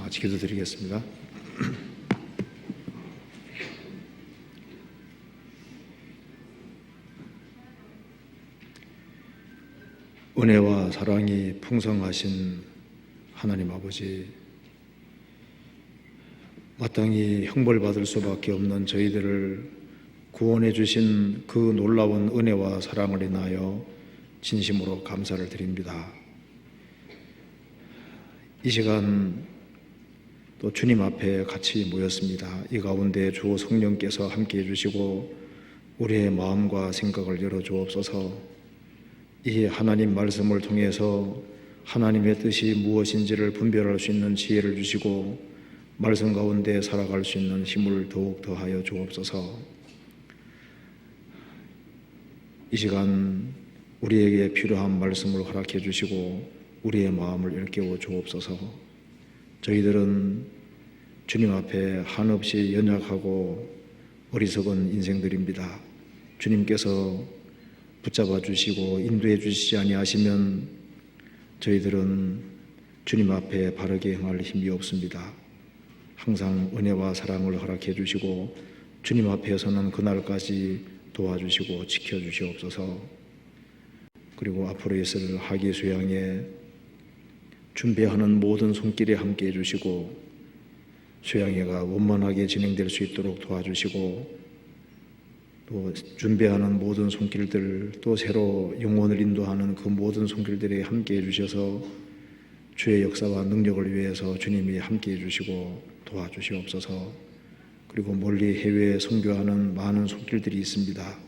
같이 기도드리겠습니다. 은혜와 사랑이 풍성하신 하나님 아버지, 마땅히 형벌받을 수밖에 없는 저희들을 구원해 주신 그 놀라운 은혜와 사랑을 인하여 진심으로 감사를 드립니다. 이 시간 또 주님 앞에 같이 모였습니다. 이 가운데 주 성령께서 함께해 주시고 우리의 마음과 생각을 열어주옵소서. 이 하나님 말씀을 통해서 하나님의 뜻이 무엇인지를 분별할 수 있는 지혜를 주시고 말씀 가운데 살아갈 수 있는 힘을 더욱 더하여 주옵소서. 이 시간 우리에게 필요한 말씀을 허락해 주시고 우리의 마음을 일깨워 주옵소서. 저희들은 주님 앞에 한없이 연약하고 어리석은 인생들입니다. 주님께서 붙잡아 주시고 인도해 주시지 아니하시면 저희들은 주님 앞에 바르게 행할 힘이 없습니다. 항상 은혜와 사랑을 허락해 주시고 주님 앞에서는 그날까지 도와주시고 지켜주시옵소서. 그리고 앞으로 있을 학예 수양에 준비하는 모든 손길에 함께해 주시고 수양회가 원만하게 진행될 수 있도록 도와주시고 또 준비하는 모든 손길들, 또 새로 영혼을 인도하는 그 모든 손길들에 함께해 주셔서 주의 역사와 능력을 위해서 주님이 함께해 주시고 도와주시옵소서. 그리고 멀리 해외에 선교하는 많은 손길들이 있습니다.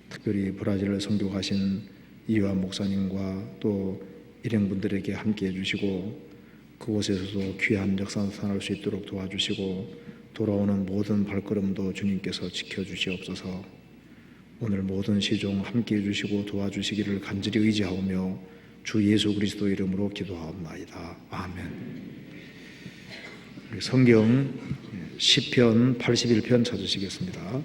특별히 브라질을 선교하신 이완 목사님과 또 일행분들에게 함께해 주시고 그곳에서도 귀한 역사 나타날 수 있도록 도와주시고 돌아오는 모든 발걸음도 주님께서 지켜주시옵소서. 오늘 모든 시종 함께해 주시고 도와주시기를 간절히 의지하오며 주 예수 그리스도 이름으로 기도하옵나이다. 아멘. 성경 시편 81편 찾으시겠습니다.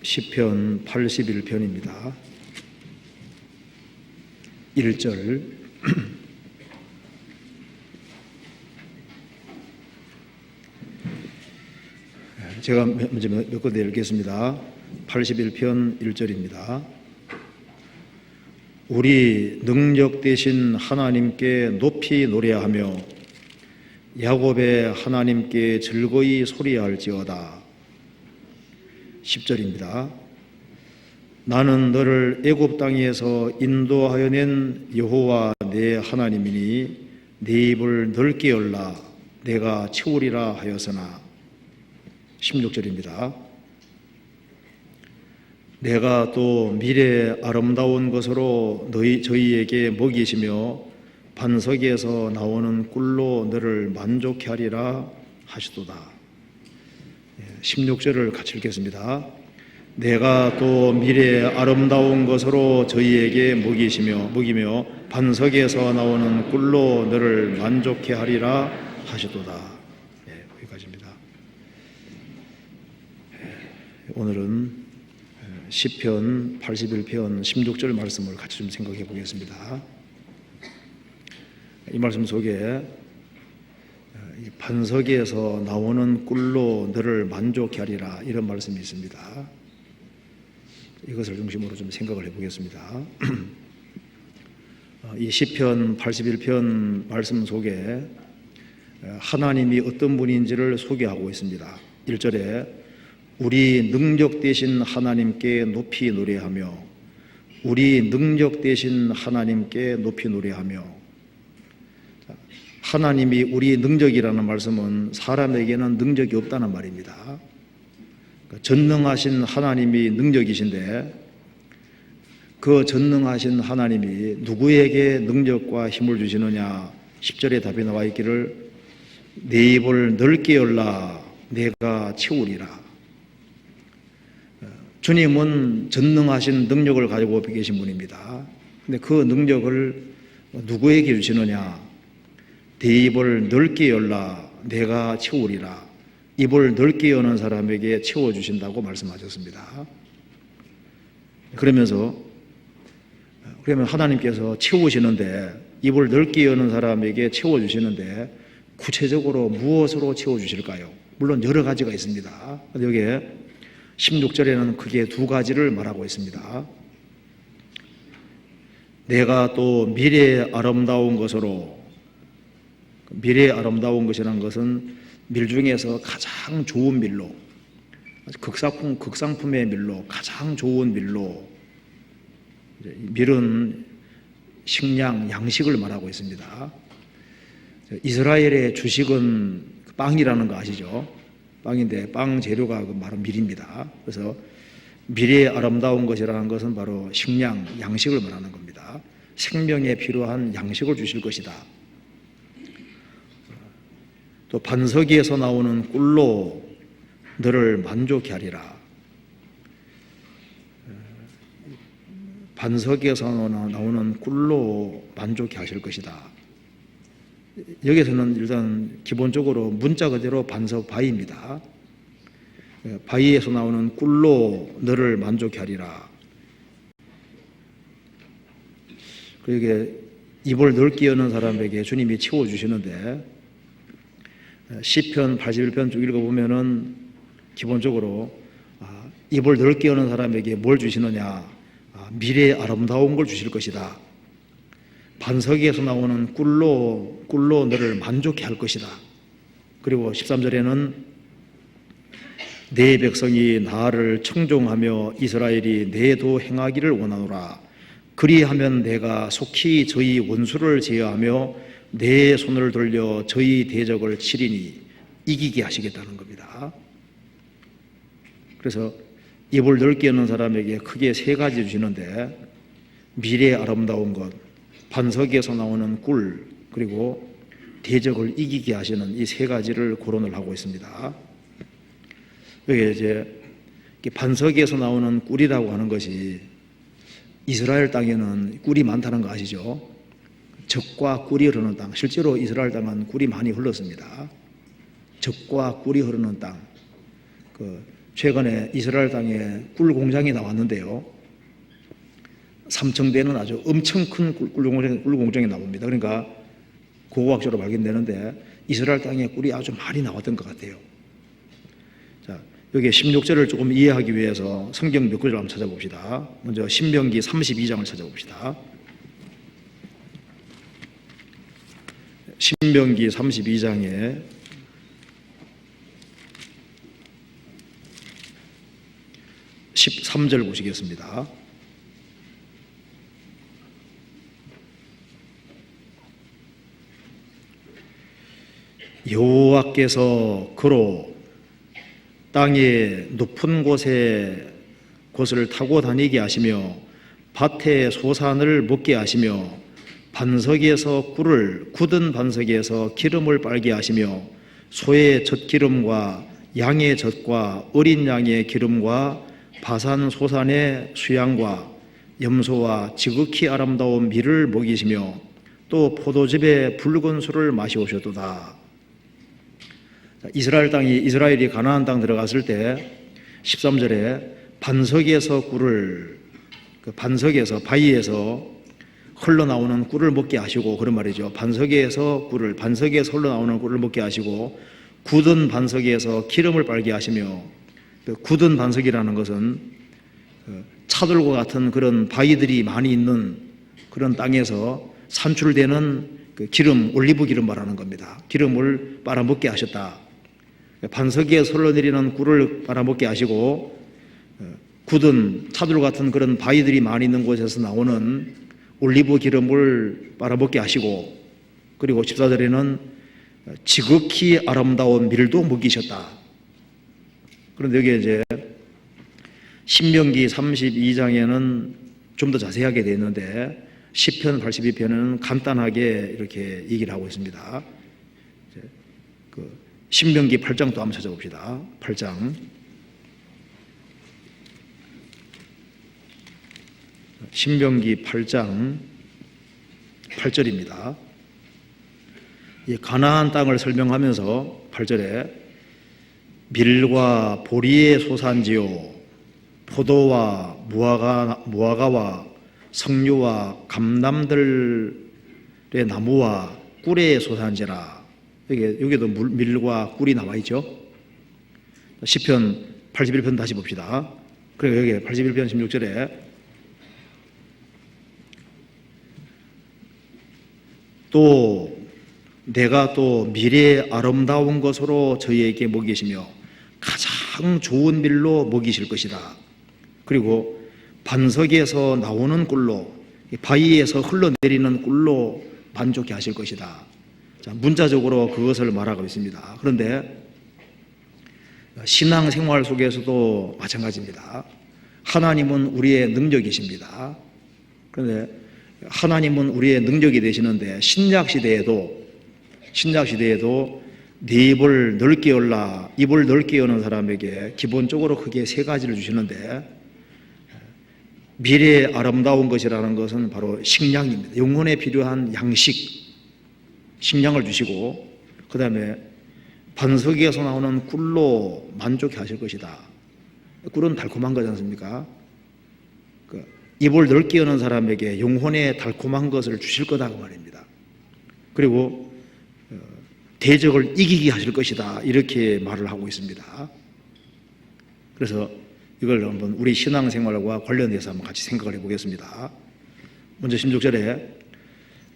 시편 81편입니다. 1절 제가 먼저 몇 군데 읽겠습니다. 81편 1절입니다. 우리 능력 되신 하나님께 높이 노래하며 야곱의 하나님께 즐거이 소리할지어다. 10절입니다. 나는 너를 애굽 땅에서 인도하여 낸 여호와 내 하나님이니 네 입을 넓게 열라 내가 채우리라 하였으나. 16절입니다. 내가 또 미래의 아름다운 것으로 저희에게 먹이시며 반석에서 나오는 꿀로 너를 만족케 하리라 하시도다. 16절을 같이 읽겠습니다. 내가 또 미래의 아름다운 것으로 저희에게 먹이며 반석에서 나오는 꿀로 너를 만족케 하리라 하시도다. 여기까지입니다. 오늘은 시편 81편 16절 말씀을 같이 좀 생각해 보겠습니다. 이 말씀 속에 반석에서 나오는 꿀로 너를 만족케 하리라 이런 말씀이 있습니다. 이것을 중심으로 좀 생각을 해보겠습니다. 이 시편 81편 말씀 속에 하나님이 어떤 분인지를 소개하고 있습니다. 1절에 우리 능력 되신 하나님께 높이 노래하며 우리 능력 되신 하나님께 높이 노래하며. 하나님이 우리 능력이라는 말씀은 사람에게는 능력이 없다는 말입니다. 전능하신 하나님이 능력이신데 그 전능하신 하나님이 누구에게 능력과 힘을 주시느냐. 10절에 답이 나와 있기를 내 입을 넓게 열라 내가 채우리라. 주님은 전능하신 능력을 가지고 계신 분입니다. 근데 그 능력을 누구에게 주시느냐. 내 입을 넓게 열라 내가 채우리라. 입을 넓게 여는 사람에게 채워주신다고 말씀하셨습니다. 그러면 하나님께서 채우시는데 입을 넓게 여는 사람에게 채워주시는데 구체적으로 무엇으로 채워주실까요? 물론 여러 가지가 있습니다. 여기에 16절에는 크게 두 가지를 말하고 있습니다. 내가 또 미래의 아름다운 것으로, 미래의 아름다운 것이라는 것은 밀 중에서 가장 좋은 밀로, 극상품의 밀로, 가장 좋은 밀로, 밀은 식량, 양식을 말하고 있습니다. 이스라엘의 주식은 빵이라는 거 아시죠? 빵인데 빵 재료가 바로 밀입니다. 그래서 밀의 아름다운 것이라는 것은 바로 식량, 양식을 말하는 겁니다. 생명에 필요한 양식을 주실 것이다. 또 반석에서 나오는 꿀로 너를 만족케 하리라. 반석에서 나오는 꿀로 만족케 하실 것이다. 여기서는 일단 기본적으로 문자 그대로 반석 바위입니다. 바위에서 나오는 꿀로 너를 만족케 하리라. 그러게 입을 넓게 여는 사람에게 주님이 채워주시는데 시편 81편 쭉 읽어보면은 기본적으로 입을 넓게 여는 사람에게 뭘 주시느냐, 미래의 아름다운 걸 주실 것이다. 반석에서 나오는 꿀로 너를 만족케 할 것이다. 그리고 13절에는 내 백성이 나를 청종하며 이스라엘이 내 도 행하기를 원하노라. 그리하면 내가 속히 저희 원수를 제어하며 내 손을 돌려 저희 대적을 치리니 이기게 하시겠다는 겁니다. 그래서 입을 넓게 여는 사람에게 크게 세 가지 주시는데 미래의 아름다운 것, 반석에서 나오는 꿀, 그리고 대적을 이기게 하시는 이 세 가지를 거론을 하고 있습니다. 여기 이제 반석에서 나오는 꿀이라고 하는 것이 이스라엘 땅에는 꿀이 많다는 거 아시죠? 젖과 꿀이 흐르는 땅, 실제로 이스라엘 땅은 꿀이 많이 흘렀습니다. 젖과 꿀이 흐르는 땅. 최근에 이스라엘 땅에 꿀 공장이 나왔는데요. 3층대는 아주 엄청 큰 꿀 공장이 나옵니다. 그러니까 고고학적으로 발견되는데 이스라엘 땅에 꿀이 아주 많이 나왔던 것 같아요. 자, 여기 16절을 조금 이해하기 위해서 성경 몇 구절 한번 찾아봅시다. 먼저 신명기 32장을 찾아봅시다. 신명기 32장에 13절 보시겠습니다. 여호와께서 그로 땅의 높은 곳을 타고 다니게 하시며 밭의 소산을 먹게 하시며 반석에서 꿀을 굳은 반석에서 기름을 빨게 하시며 소의 젖기름과 양의 젖과 어린 양의 기름과 바산 소산의 수양과 염소와 지극히 아름다운 밀을 먹이시며 또 포도즙의 붉은 술을 마시오셨도다. 이스라엘이 가나안 땅 들어갔을 때 13절에 반석에서 꿀을, 반석에서 바위에서 흘러나오는 꿀을 먹게 하시고, 그런 말이죠. 반석에서 흘러나오는 꿀을 먹게 하시고 굳은 반석에서 기름을 빨게 하시며, 굳은 반석이라는 것은 차돌과 같은 그런 바위들이 많이 있는 그런 땅에서 산출되는 기름, 올리브 기름 말하는 겁니다. 기름을 빨아먹게 하셨다. 반석에 흘러내리는 꿀을 빨아먹게 하시고 굳은 차돌 같은 그런 바위들이 많이 있는 곳에서 나오는 올리브 기름을 빨아먹게 하시고, 그리고 14절에는 지극히 아름다운 밀도 먹이셨다. 그런데 여기 이제 신명기 32장에는 좀 더 자세하게 되어 있는데 시편 82편은 간단하게 이렇게 얘기를 하고 있습니다. 신명기 8장 또 한번 찾아봅시다. 8장. 신명기 8장 8절입니다. 이 가나안 땅을 설명하면서 8절에 밀과 보리의 소산지요 포도와 무화과와 석류와 감람들의 나무와 꿀의 소산지라. 여기도 밀과 꿀이 나와 있죠. 시편 81편 다시 봅시다. 그리고 여기 81편 16절에 또 내가 또 미래의 아름다운 것으로 저희에게 먹이시며 가장 좋은 밀로 먹이실 것이다. 그리고 반석에서 나오는 꿀로, 바위에서 흘러내리는 꿀로 만족해 하실 것이다. 자, 문자적으로 그것을 말하고 있습니다. 그런데 신앙생활 속에서도 마찬가지입니다. 하나님은 우리의 능력이십니다. 그런데 하나님은 우리의 능력이 되시는데 신약시대에도 네 입을 넓게 열라, 입을 넓게 여는 사람에게 기본적으로 크게 세 가지를 주시는데, 미래의 아름다운 것이라는 것은 바로 식량입니다. 영혼에 필요한 양식, 식량을 주시고, 그 다음에 반석에서 나오는 꿀로 만족해 하실 것이다. 꿀은 달콤한 거지 않습니까? 입을 넓게 여는 사람에게 영혼의 달콤한 것을 주실 거다 그 말입니다. 그리고 대적을 이기게 하실 것이다, 이렇게 말을 하고 있습니다. 그래서 이걸 한번 우리 신앙생활과 관련해서 한번 같이 생각을 해보겠습니다. 먼저 16절에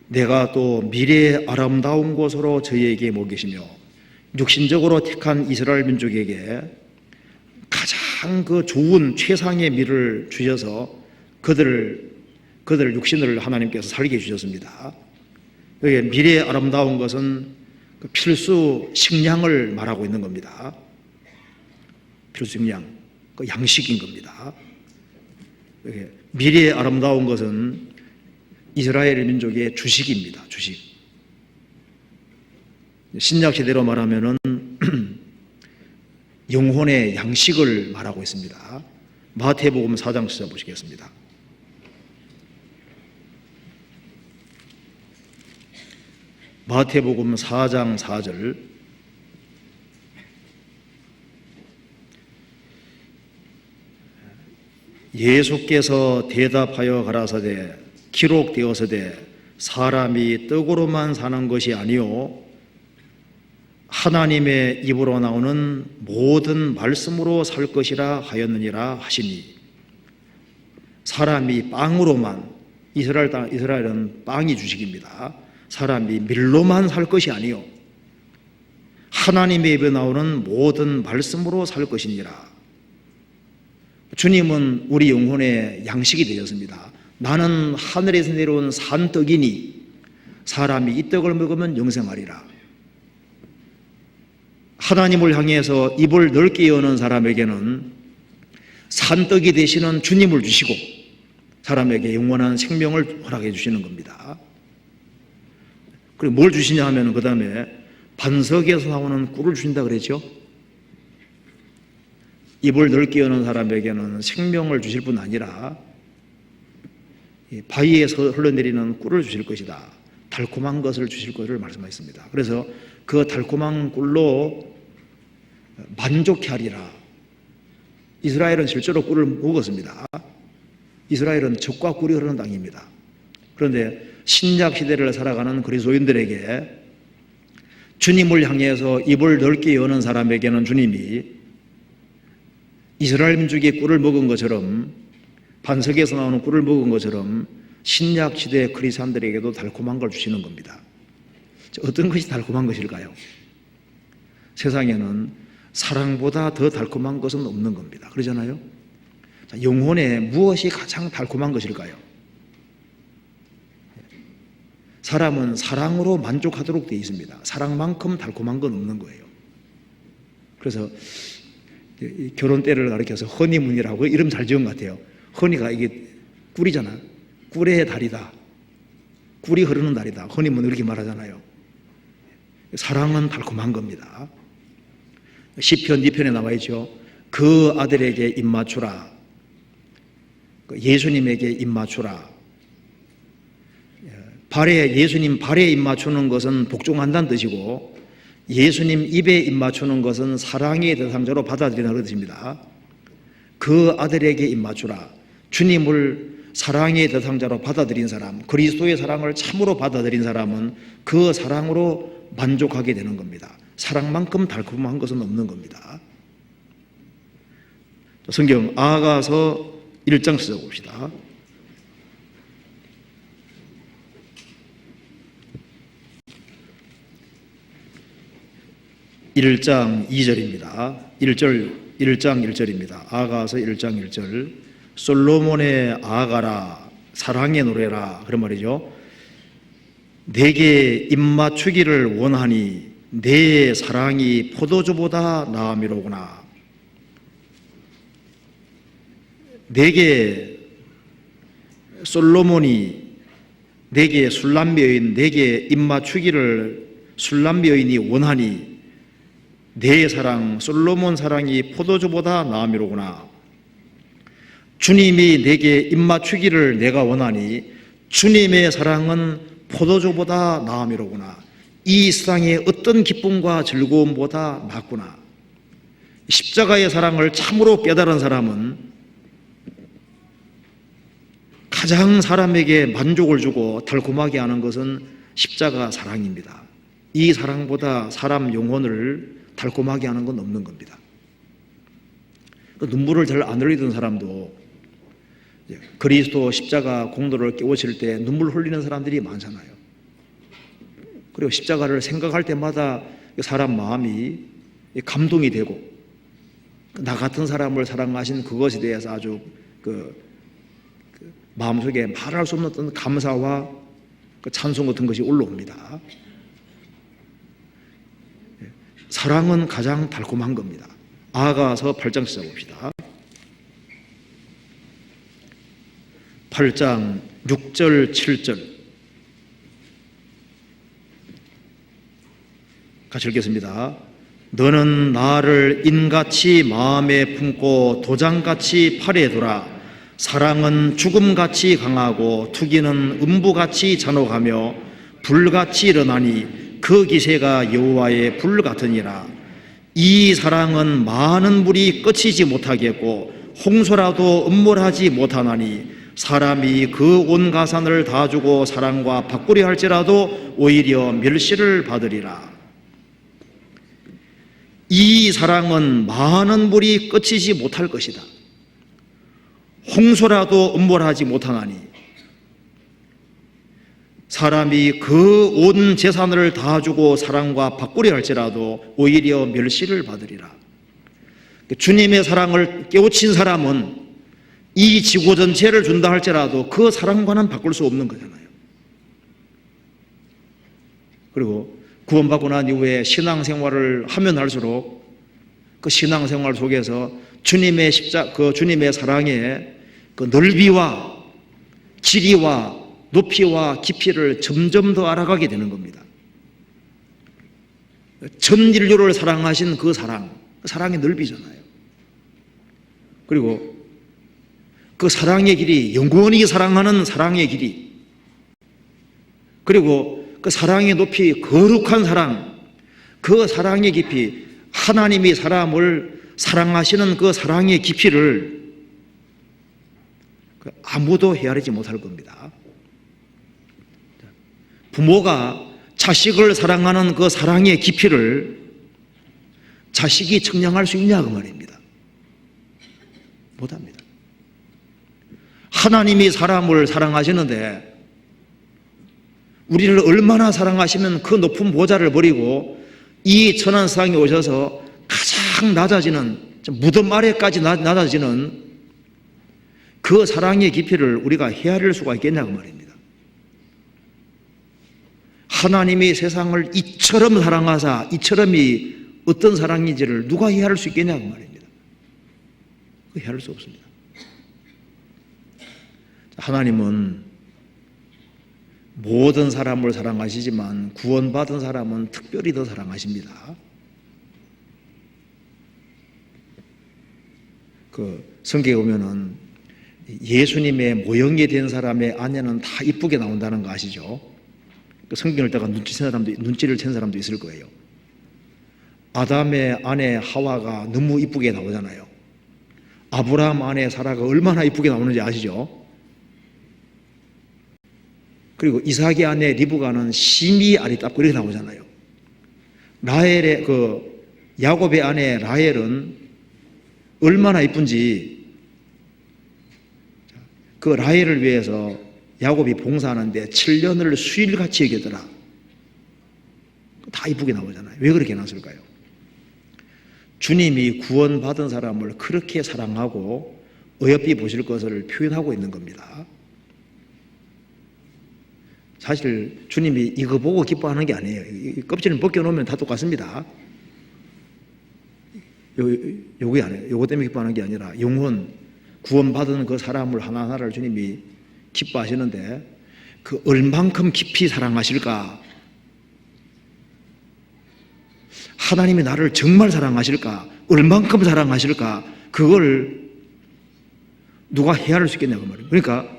내가 또 미래의 아름다운 곳으로 저희에게 먹이시며 육신적으로 택한 이스라엘 민족에게 가장 그 좋은 최상의 밀을 주셔서 그들 육신을 하나님께서 살게 해주셨습니다. 여기 미래의 아름다운 것은 그 필수 식량을 말하고 있는 겁니다. 필수 식량, 그 양식인 겁니다. 여기 미래의 아름다운 것은 이스라엘 민족의 주식입니다. 주식. 신약 시대로 말하면은 영혼의 양식을 말하고 있습니다. 마태복음 4장 찾아보시겠습니다. 마태복음 4장 4절. 예수께서 대답하여 가라사대 기록되어서되 사람이 떡으로만 사는 것이 아니요 하나님의 입으로 나오는 모든 말씀으로 살 것이라 하였느니라 하시니, 사람이 빵으로만, 이스라엘은 빵이 주식입니다. 사람이 밀로만 살 것이 아니요 하나님의 입에 나오는 모든 말씀으로 살 것이니라. 주님은 우리 영혼의 양식이 되었습니다. 나는 하늘에서 내려온 산떡이니 사람이 이 떡을 먹으면 영생하리라. 하나님을 향해서 입을 넓게 여는 사람에게는 산떡이 되시는 주님을 주시고 사람에게 영원한 생명을 허락해 주시는 겁니다. 그리고 뭘 주시냐 하면 그 다음에 반석에서 나오는 꿀을 주신다 그랬죠. 입을 넓게 여는 사람에게는 생명을 주실 뿐 아니라 바위에서 흘러내리는 꿀을 주실 것이다. 달콤한 것을 주실 것을 말씀하셨습니다. 그래서 그 달콤한 꿀로 만족해 하리라. 이스라엘은 실제로 꿀을 먹었습니다. 이스라엘은 젖과 꿀이 흐르는 땅입니다. 그런데 신약 시대를 살아가는 그리스도인들에게 주님을 향해서 입을 넓게 여는 사람에게는 주님이 이스라엘 민족이 꿀을 먹은 것처럼, 반석에서 나오는 꿀을 먹은 것처럼 신약 시대 그리스도인들에게도 달콤한 걸 주시는 겁니다. 어떤 것이 달콤한 것일까요? 세상에는 사랑보다 더 달콤한 것은 없는 겁니다. 그러잖아요. 영혼에 무엇이 가장 달콤한 것일까요? 사람은 사랑으로 만족하도록 되어 있습니다. 사랑만큼 달콤한 건 없는 거예요. 그래서 결혼 때를 가리켜서 허니문이라고 이름 잘 지은 것 같아요. 허니가 이게 꿀이잖아. 꿀의 달이다. 꿀이 흐르는 달이다. 허니문 이렇게 말하잖아요. 사랑은 달콤한 겁니다. 시편 2편에 나와 있죠. 그 아들에게 입 맞추라. 예수님에게 입 맞추라. 예수님 발에 입 맞추는 것은 복종한다는 뜻이고, 예수님 입에 입 맞추는 것은 사랑의 대상자로 받아들이는 뜻입니다. 그 아들에게 입 맞추라. 주님을 사랑의 대상자로 받아들인 사람, 그리스도의 사랑을 참으로 받아들인 사람은 그 사랑으로 만족하게 되는 겁니다. 사랑만큼 달콤한 것은 없는 겁니다. 성경 아가서 1장 써봅시다. 1장 2절입니다. 1장 1절입니다. 아가서 1장 1절. 솔로몬의 아가라, 사랑의 노래라, 그런 말이죠. 내게 입맞추기를 원하니 내 사랑이 포도주보다 나음이로구나. 내게 솔로몬이, 내게 술람미 여인, 내게 입맞추기를 술람미 여인이 원하니 내 사랑, 솔로몬 사랑이 포도주보다 나음이로구나. 주님이 내게 입맞추기를 내가 원하니 주님의 사랑은 포도주보다 나음이로구나. 이 세상의 어떤 기쁨과 즐거움보다 낫구나. 십자가의 사랑을 참으로 깨달은 사람은 가장 사람에게 만족을 주고 달콤하게 하는 것은 십자가 사랑입니다. 이 사랑보다 사람 영혼을 달콤하게 하는 건 없는 겁니다. 눈물을 잘 안 흘리던 사람도 그리스도 십자가 공로를 깨우칠 때 눈물 흘리는 사람들이 많잖아요. 그리고 십자가를 생각할 때마다 사람 마음이 감동이 되고 나 같은 사람을 사랑하신 그것에 대해서 아주 마음속에 말할 수 없는 어떤 감사와 찬송 같은 것이 올라옵니다. 사랑은 가장 달콤한 겁니다. 아가서 8장 시작합시다. 8장 6절 7절 같이 읽겠습니다. 너는 나를 인같이 마음에 품고 도장같이 팔에 두라. 사랑은 죽음같이 강하고 투기는 음부같이 잔혹하며 불같이 일어나니 그 기세가 여호와의 불 같으니라. 이 사랑은 많은 물이 끝이지 못하겠고 홍수라도 음몰하지 못하나니 사람이 그 온 가산을 다 주고 사랑과 바꾸려 할지라도 오히려 멸시를 받으리라. 이 사랑은 많은 물이 끝이지 못할 것이다. 홍수라도 음몰하지 못하나니 사람이 그 온 재산을 다 주고 사랑과 바꾸려 할지라도 오히려 멸시를 받으리라. 주님의 사랑을 깨우친 사람은 이 지구 전체를 준다 할지라도 그 사랑과는 바꿀 수 없는 거잖아요. 그리고 구원받고 난 이후에 신앙생활을 하면 할수록 그 신앙생활 속에서 주님의 주님의 사랑의 그 넓이와 길이와 높이와 깊이를 점점 더 알아가게 되는 겁니다. 전 인류를 사랑하신 그 사랑의 넓이잖아요. 그리고 그 사랑의 길이, 영원히 사랑하는 사랑의 길이, 그리고 그 사랑의 높이, 거룩한 사랑, 그 사랑의 깊이, 하나님이 사람을 사랑하시는 그 사랑의 깊이를 아무도 헤아리지 못할 겁니다. 부모가 자식을 사랑하는 그 사랑의 깊이를 자식이 측량할 수 있냐 그 말입니다. 못합니다. 하나님이 사람을 사랑하시는데 우리를 얼마나 사랑하시면 그 높은 보좌를 버리고 이 천한 세상에 오셔서 가장 낮아지는, 무덤 아래까지 낮아지는 그 사랑의 깊이를 우리가 헤아릴 수가 있겠냐고 말입니다. 하나님이 세상을 이처럼 사랑하사 이처럼이 어떤 사랑인지를 누가 헤아릴 수 있겠냐고 말입니다. 그 헤아릴 수 없습니다. 하나님은 모든 사람을 사랑하시지만 구원받은 사람은 특별히 더 사랑하십니다. 그 성경에 보면은 예수님의 모형이 된 사람의 아내는 다 이쁘게 나온다는 거 아시죠? 그 성경을 읽다가 눈치를 챈 사람도 있을 거예요. 아담의 아내 하와가 너무 이쁘게 나오잖아요. 아브라함 아내 사라가 얼마나 이쁘게 나오는지 아시죠? 그리고 이삭의 아내 리브가는 심히 아리답고 이렇게 나오잖아요. 라헬의 야곱의 아내 라헬은 얼마나 이쁜지, 그 라헬을 위해서 야곱이 봉사하는데 7년을 수일같이 여기더라. 다 이쁘게 나오잖아요. 왜 그렇게 해놨을까요? 주님이 구원받은 사람을 그렇게 사랑하고 어여삐 보실 것을 표현하고 있는 겁니다. 사실 주님이 이거 보고 기뻐하는 게 아니에요. 껍질을 벗겨놓으면 다 똑같습니다. 요게 아니에요. 요거 때문에 기뻐하는 게 아니라 영혼, 구원받은 그 사람을 하나하나를 주님이 기뻐하시는데 그 얼만큼 깊이 사랑하실까? 하나님이 나를 정말 사랑하실까? 얼만큼 사랑하실까? 그걸 누가 헤아릴 수 있겠냐고 말이에요. 그러니까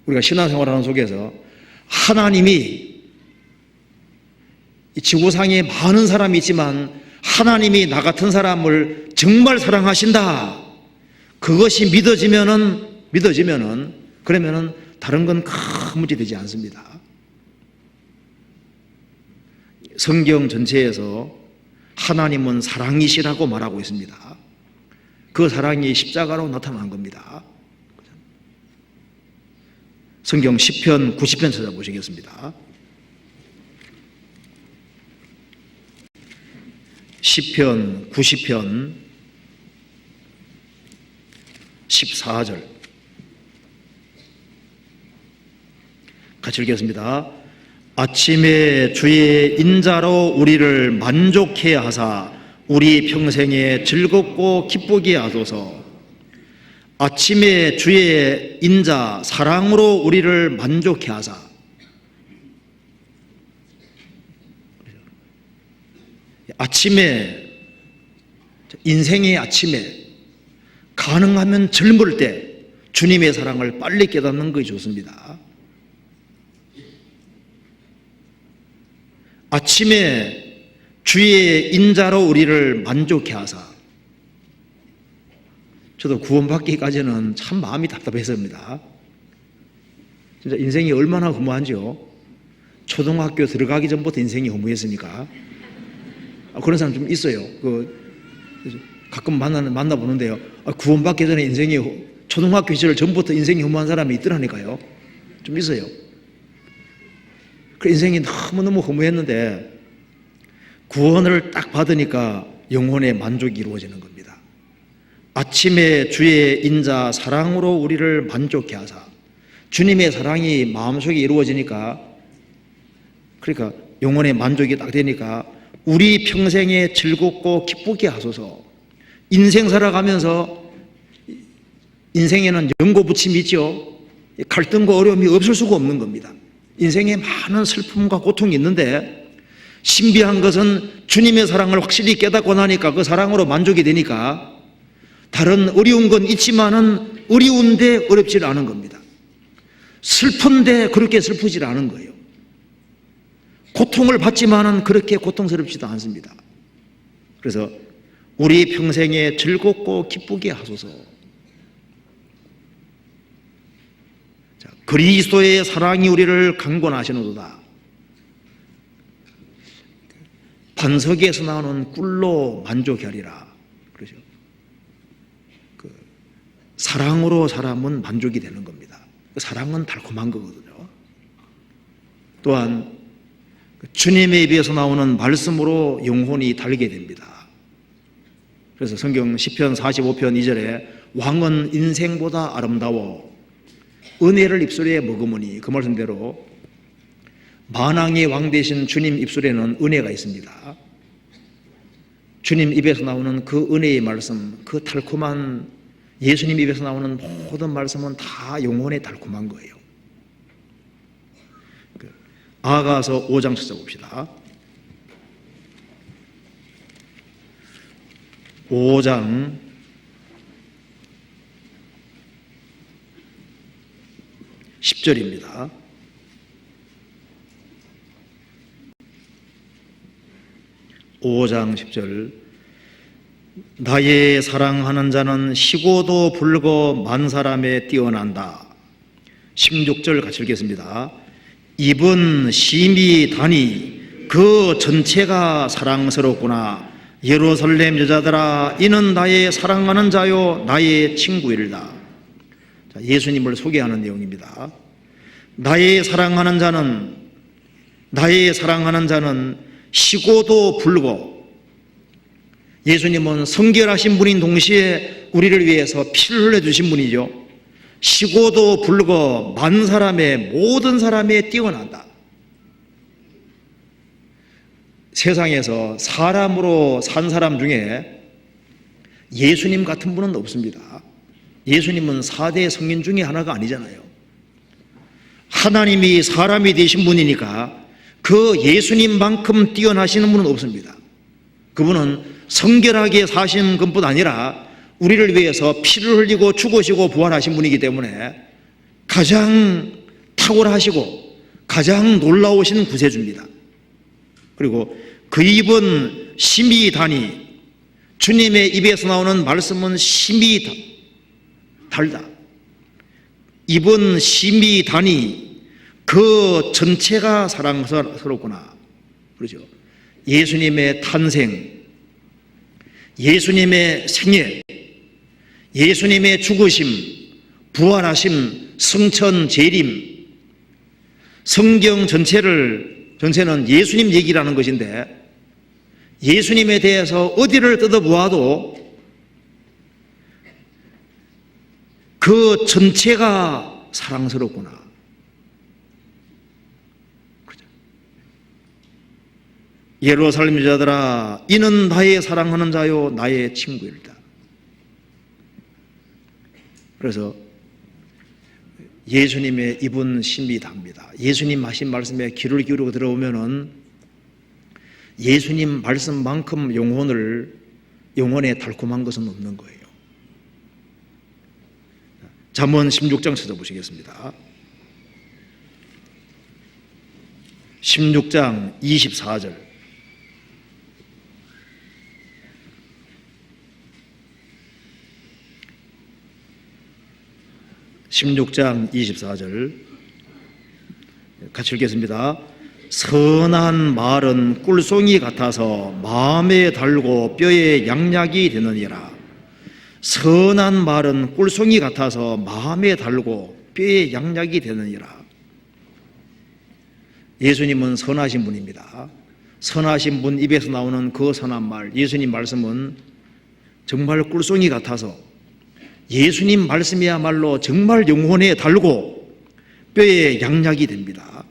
우리가 신앙생활하는 속에서 하나님이 이 지구상에 많은 사람이 있지만 하나님이 나 같은 사람을 정말 사랑하신다. 그것이 믿어지면은 그러면은 다른 건 큰 문제 되지 않습니다. 성경 전체에서 하나님은 사랑이시라고 말하고 있습니다. 그 사랑이 십자가로 나타난 겁니다. 성경 10편, 90편 찾아보시겠습니다. 10편, 90편, 14절 같이 읽겠습니다. 아침에 주의 인자로 우리를 만족해 하사 우리 평생에 즐겁고 기쁘게 하소서. 아침에 주의 인자 사랑으로 우리를 만족해 하사. 아침에, 인생의 아침에 가능하면 젊을 때 주님의 사랑을 빨리 깨닫는 것이 좋습니다. 아침에 주의 인자로 우리를 만족해 하사. 저도 구원받기까지는 참 마음이 답답했습니다. 진짜 인생이 얼마나 허무한지요. 초등학교 들어가기 전부터 인생이 허무했으니까. 그런 사람 좀 있어요. 가끔 만나보는데요. 구원받기 전에 인생이, 초등학교 시절 전부터 인생이 허무한 사람이 있더라니까요. 좀 있어요. 그 인생이 너무너무 허무했는데 구원을 딱 받으니까 영혼의 만족이 이루어지는 겁니다. 아침에 주의 인자 사랑으로 우리를 만족해 하사. 주님의 사랑이 마음속에 이루어지니까, 그러니까 영혼의 만족이 딱 되니까 우리 평생에 즐겁고 기쁘게 하소서. 인생 살아가면서 인생에는 연고부침이 있죠. 갈등과 어려움이 없을 수가 없는 겁니다. 인생에 많은 슬픔과 고통이 있는데 신비한 것은 주님의 사랑을 확실히 깨닫고 나니까 그 사랑으로 만족이 되니까 다른 어려운 건 있지만은 어려운데 어렵지 않은 겁니다. 슬픈데 그렇게 슬프지 않은 거예요. 고통을 받지만은 그렇게 고통스럽지도 않습니다. 그래서 우리 평생에 즐겁고 기쁘게 하소서. 그리스도의 사랑이 우리를 강권하시노도다. 반석에서 나오는 꿀로 만족하리라. 그러죠. 사랑으로 사람은 만족이 되는 겁니다. 사랑은 달콤한 거거든요. 또한 주님의 입에서 나오는 말씀으로 영혼이 달게 됩니다. 그래서 성경 시편 45편 2절에 왕은 인생보다 아름다워 은혜를 입술에 머금으니, 그 말씀대로 만왕의 왕 되신 주님 입술에는 은혜가 있습니다. 주님 입에서 나오는 그 은혜의 말씀, 그 달콤한 예수님 입에서 나오는 모든 말씀은 다 영혼에 달콤한 거예요. 아가서 5장 찾아봅시다. 5장 10절입니다. (5장 10절) 나의 사랑하는 자는 시고도 불고 만 사람에 뛰어난다. 16절 같이 읽겠습니다. 입은 심히 다니 그 전체가 사랑스럽구나. 예루살렘 여자들아, 이는 나의 사랑하는 자요 나의 친구이리다. 예수님을 소개하는 내용입니다. 나의 사랑하는 자는 시고도 불고, 예수님은 성결하신 분인 동시에 우리를 위해서 피를 흘려주신 분이죠. 시고도 불고 만 사람의 모든 사람에 뛰어난다. 세상에서 사람으로 산 사람 중에 예수님 같은 분은 없습니다. 예수님은 4대 성인 중에 하나가 아니잖아요. 하나님이 사람이 되신 분이니까 그 예수님만큼 뛰어나시는 분은 없습니다. 그분은 성결하게 사신 것뿐 아니라 우리를 위해서 피를 흘리고 죽으시고 부활하신 분이기 때문에 가장 탁월하시고 가장 놀라우신 구세주입니다. 그리고 그 입은 심히 다니, 주님의 입에서 나오는 말씀은 심히 달다. 입은 심히 다니 그 전체가 사랑스럽구나. 그렇죠. 예수님의 탄생, 예수님의 생애, 예수님의 죽으심, 부활하심, 승천, 재림, 성경 전체는 예수님 얘기라는 것인데, 예수님에 대해서 어디를 뜯어보아도 그 전체가 사랑스럽구나. 그렇죠. 예루살렘 여자들아, 이는 나의 사랑하는 자요 나의 친구이다. 그래서 예수님의 입은 심히 답니다. 예수님 하신 말씀에 귀를 기울이고 들어오면은 예수님 말씀만큼 영혼에 달콤한 것은 없는 거예요. 잠언 16장 찾아보시겠습니다. 16장 24절. 같이 읽겠습니다. 선한 말은 꿀송이 같아서 마음에 달고 뼈에 양약이 되느니라. 선한 말은 꿀송이 같아서 마음에 달고 뼈에 양약이 되느니라. 예수님은 선하신 분입니다. 선하신 분 입에서 나오는 그 선한 말, 예수님 말씀은 정말 꿀송이 같아서 예수님 말씀이야말로 정말 영혼에 달고 뼈에 양약이 됩니다.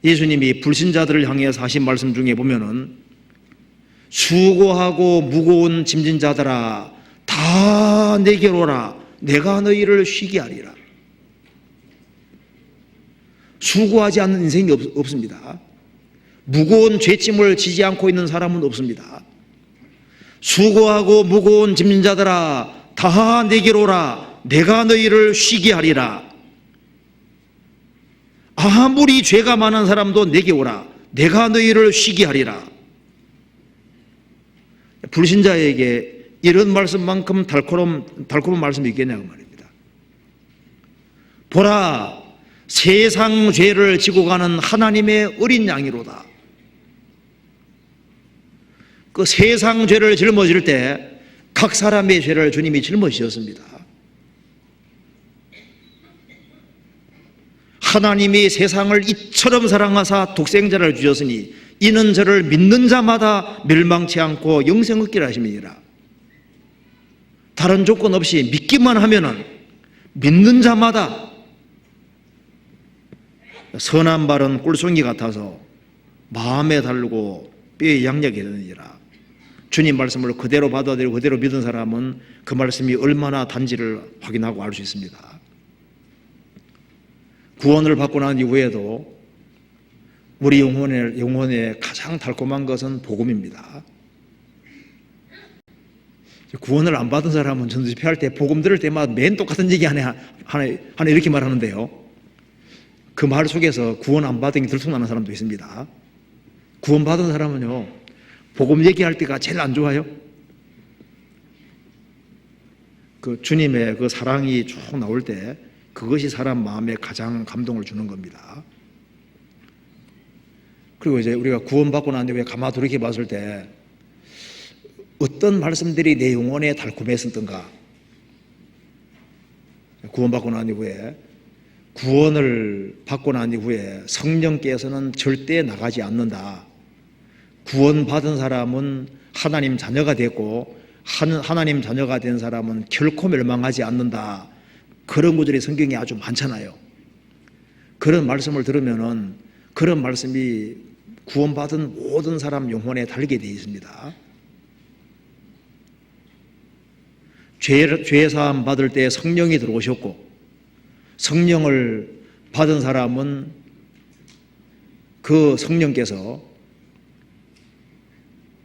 예수님이 불신자들을 향해서 하신 말씀 중에 보면은 수고하고 무거운 짐진 자들아 다 내게로 오라 내가 너희를 쉬게 하리라. 수고하지 않는 인생이 없습니다. 무거운 죄짐을 지지 않고 있는 사람은 없습니다. 수고하고 무거운 짐진 자들아 다 내게로 오라 내가 너희를 쉬게 하리라. 아무리 죄가 많은 사람도 내게 오라 내가 너희를 쉬게 하리라. 불신자에게 이런 말씀만큼 달콤한 말씀이 있겠냐고 말입니다. 보라 세상 죄를 지고 가는 하나님의 어린 양이로다. 그 세상 죄를 짊어질 때 각 사람의 죄를 주님이 짊어지셨습니다. 하나님이 세상을 이처럼 사랑하사 독생자를 주셨으니 이는 저를 믿는 자마다 멸망치 않고 영생 얻기를 하심이니라. 다른 조건 없이 믿기만 하면은 믿는 자마다 선한 말은 꿀송이 같아서 마음에 달고 뼈에 양약이 되느니라. 주님 말씀을 그대로 받아들이고 그대로 믿은 사람은 그 말씀이 얼마나 단지를 확인하고 알 수 있습니다. 구원을 받고 난 이후에도 우리 영혼에 가장 달콤한 것은 복음입니다. 구원을 안 받은 사람은 전도 집회할 때 복음 들을 때마다 맨 똑같은 얘기 하나 이렇게 말하는데요. 그 말 속에서 구원 안 받은 게 들통나는 사람도 있습니다. 구원 받은 사람은요, 복음 얘기할 때가 제일 안 좋아요. 그 주님의 그 사랑이 쭉 나올 때 그것이 사람 마음에 가장 감동을 주는 겁니다. 그리고 이제 우리가 구원받고 난 뒤에 가만 돌이켜 봤을 때 어떤 말씀들이 내 영혼에 달콤했었던가. 구원받고 난 이후에, 구원을 받고 난 이후에 성령께서는 절대 나가지 않는다. 구원받은 사람은 하나님 자녀가 됐고 하나님 자녀가 된 사람은 결코 멸망하지 않는다. 그런 구절이 성경에 아주 많잖아요. 그런 말씀을 들으면은 그런 말씀이 구원받은 모든 사람 영혼에 달게 되어 있습니다. 죄 사함 받을 때 성령이 들어오셨고, 성령을 받은 사람은 그 성령께서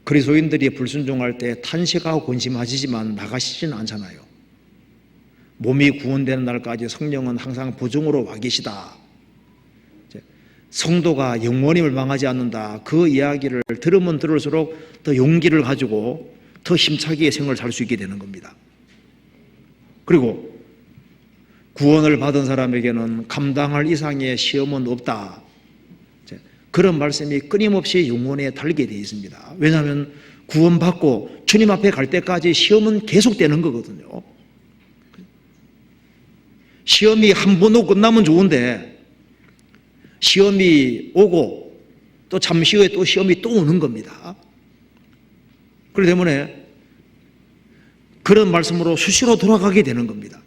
그리스도인들이 불순종할 때 탄식하고 근심하시지만 나가시지는 않잖아요. 몸이 구원되는 날까지 성령은 항상 보증으로 와 계시다. 성도가 영원히 멸망하지 않는다. 그 이야기를 들으면 들을수록 더 용기를 가지고 더 힘차게 생을 살 수 있게 되는 겁니다. 그리고 구원을 받은 사람에게는 감당할 이상의 시험은 없다. 그런 말씀이 끊임없이 영혼에 달게 되어 있습니다. 왜냐하면 구원받고 주님 앞에 갈 때까지 시험은 계속되는 거거든요. 시험이 한 번 오고 끝나면 좋은데 시험이 오고 또 잠시 후에 또 시험이 또 오는 겁니다. 그렇기 때문에 그런 말씀으로 수시로 돌아가게 되는 겁니다.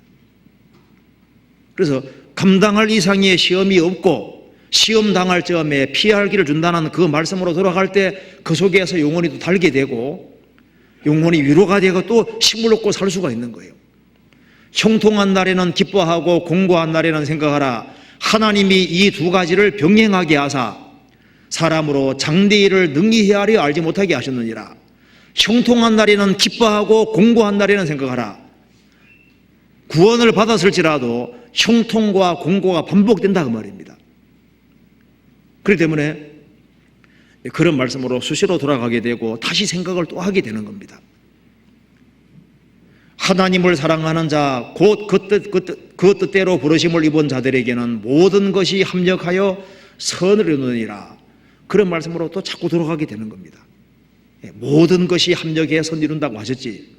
그래서 감당할 이상의 시험이 없고 시험 당할 점에 피할 길을 준다는 그 말씀으로 돌아갈 때 그 속에서 영혼이 또 달게 되고 영혼이 위로가 되고 또 힘을 얻고 살 수가 있는 거예요. 형통한 날에는 기뻐하고 공고한 날에는 생각하라. 하나님이 이 두 가지를 병행하게 하사 사람으로 장대 일을 능히 헤아려 알지 못하게 하셨느니라. 형통한 날에는 기뻐하고 공고한 날에는 생각하라. 구원을 받았을지라도 형통과 공고가 반복된다 그 말입니다. 그렇기 때문에 그런 말씀으로 수시로 돌아가게 되고 다시 생각을 또 하게 되는 겁니다. 하나님을 사랑하는 자, 곧 그 뜻대로 부르심을 입은 자들에게는 모든 것이 합력하여 선을 이루느니라. 그런 말씀으로 또 자꾸 돌아가게 되는 겁니다. 모든 것이 합력해 선 이룬다고 하셨지.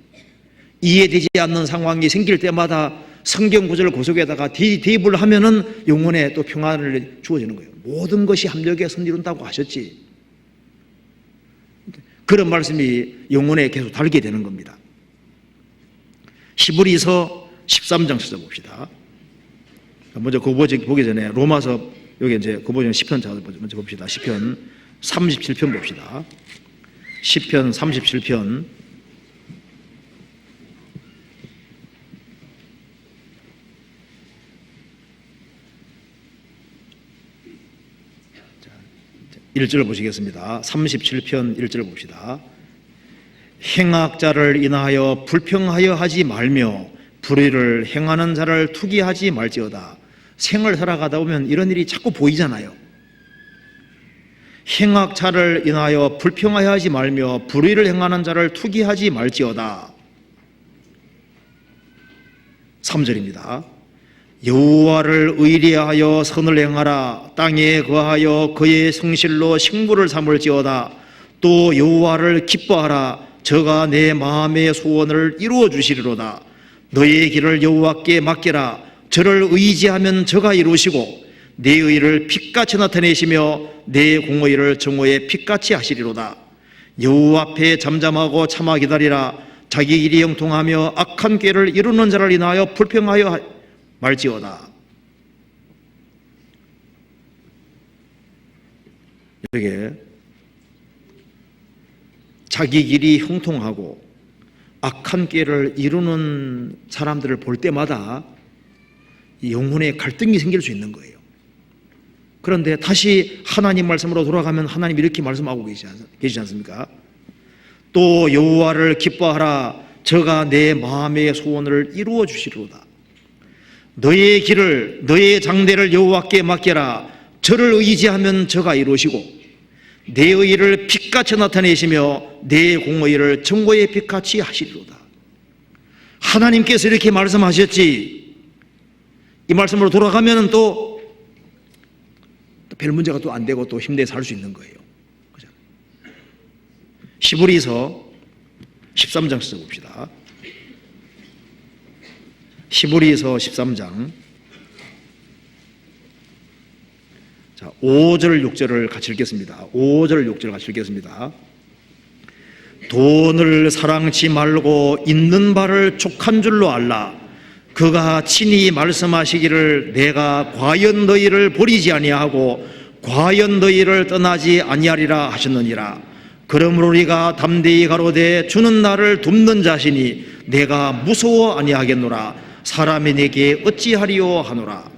이해되지 않는 상황이 생길 때마다 성경 구절 구석에다가 대입을 하면은 영혼에 또 평안을 주어지는 거예요. 모든 것이 합력해 선 이룬다고 하셨지. 그런 말씀이 영혼에 계속 달게 되는 겁니다. 히브리서 13장 찾아봅시다. 먼저 그거 보기 전에 로마서 여기 이제 그거 보면 시편 먼저 봅시다. 시편 37편 봅시다. 시편 37편 1절 보시겠습니다. 37편 1절 봅시다. 행악자를 인하여 불평하여 하지 말며 불의를 행하는 자를 투기하지 말지어다. 생을 살아가다 보면 이런 일이 자꾸 보이잖아요. 행악자를 인하여 불평하여 하지 말며 불의를 행하는 자를 투기하지 말지어다. 3절입니다. 여호와를 의리하여 선을 행하라. 땅에 거하여 그의 성실로 식물을 삼을지어다. 또 여호와를 기뻐하라. 저가 내 마음의 소원을 이루어 주시리로다. 너의 길을 여호와께 맡기라. 저를 의지하면 저가 이루시고 내 의를 빛같이 나타내시며 내 공의를 정오의 빛같이 하시리로다. 여호와 앞에 잠잠하고 참아 기다리라. 자기 길이 형통하며 악한 꾀를 이루는 자를 인하여 불평하여 말지어다. 여기에 자기 길이 형통하고 악한 꾀를 이루는 사람들을 볼 때마다 영혼의 갈등이 생길 수 있는 거예요. 그런데 다시 하나님 말씀으로 돌아가면 하나님이 이렇게 말씀하고 계시지 않습니까? 또 여호와를 기뻐하라. 저가 내 마음의 소원을 이루어 주시리로다. 너의 길을 너의 장대를 여호와께 맡겨라. 저를 의지하면 저가 이루시고 내 의를 빛같이 나타내시며 내 공의를 정오의 빛같이 하시리로다. 하나님께서 이렇게 말씀하셨지. 이 말씀으로 돌아가면 또 별 문제가 또 안 되고 또 힘내서 살 수 있는 거예요. 히브리서 13장 써봅시다. 히브리서 13장 5절 6절을 같이 읽겠습니다. 5절 6절 같이 읽겠습니다. 돈을 사랑치 말고 있는 바를 족한 줄로 알라. 그가 친히 말씀하시기를 내가 과연 너희를 버리지 아니하고 과연 너희를 떠나지 아니하리라 하셨느니라. 그러므로 우리가 담대히 가로되 주는 나를 돕는 자시니 내가 무서워 아니하겠노라. 사람이 내게 어찌하리요 하노라.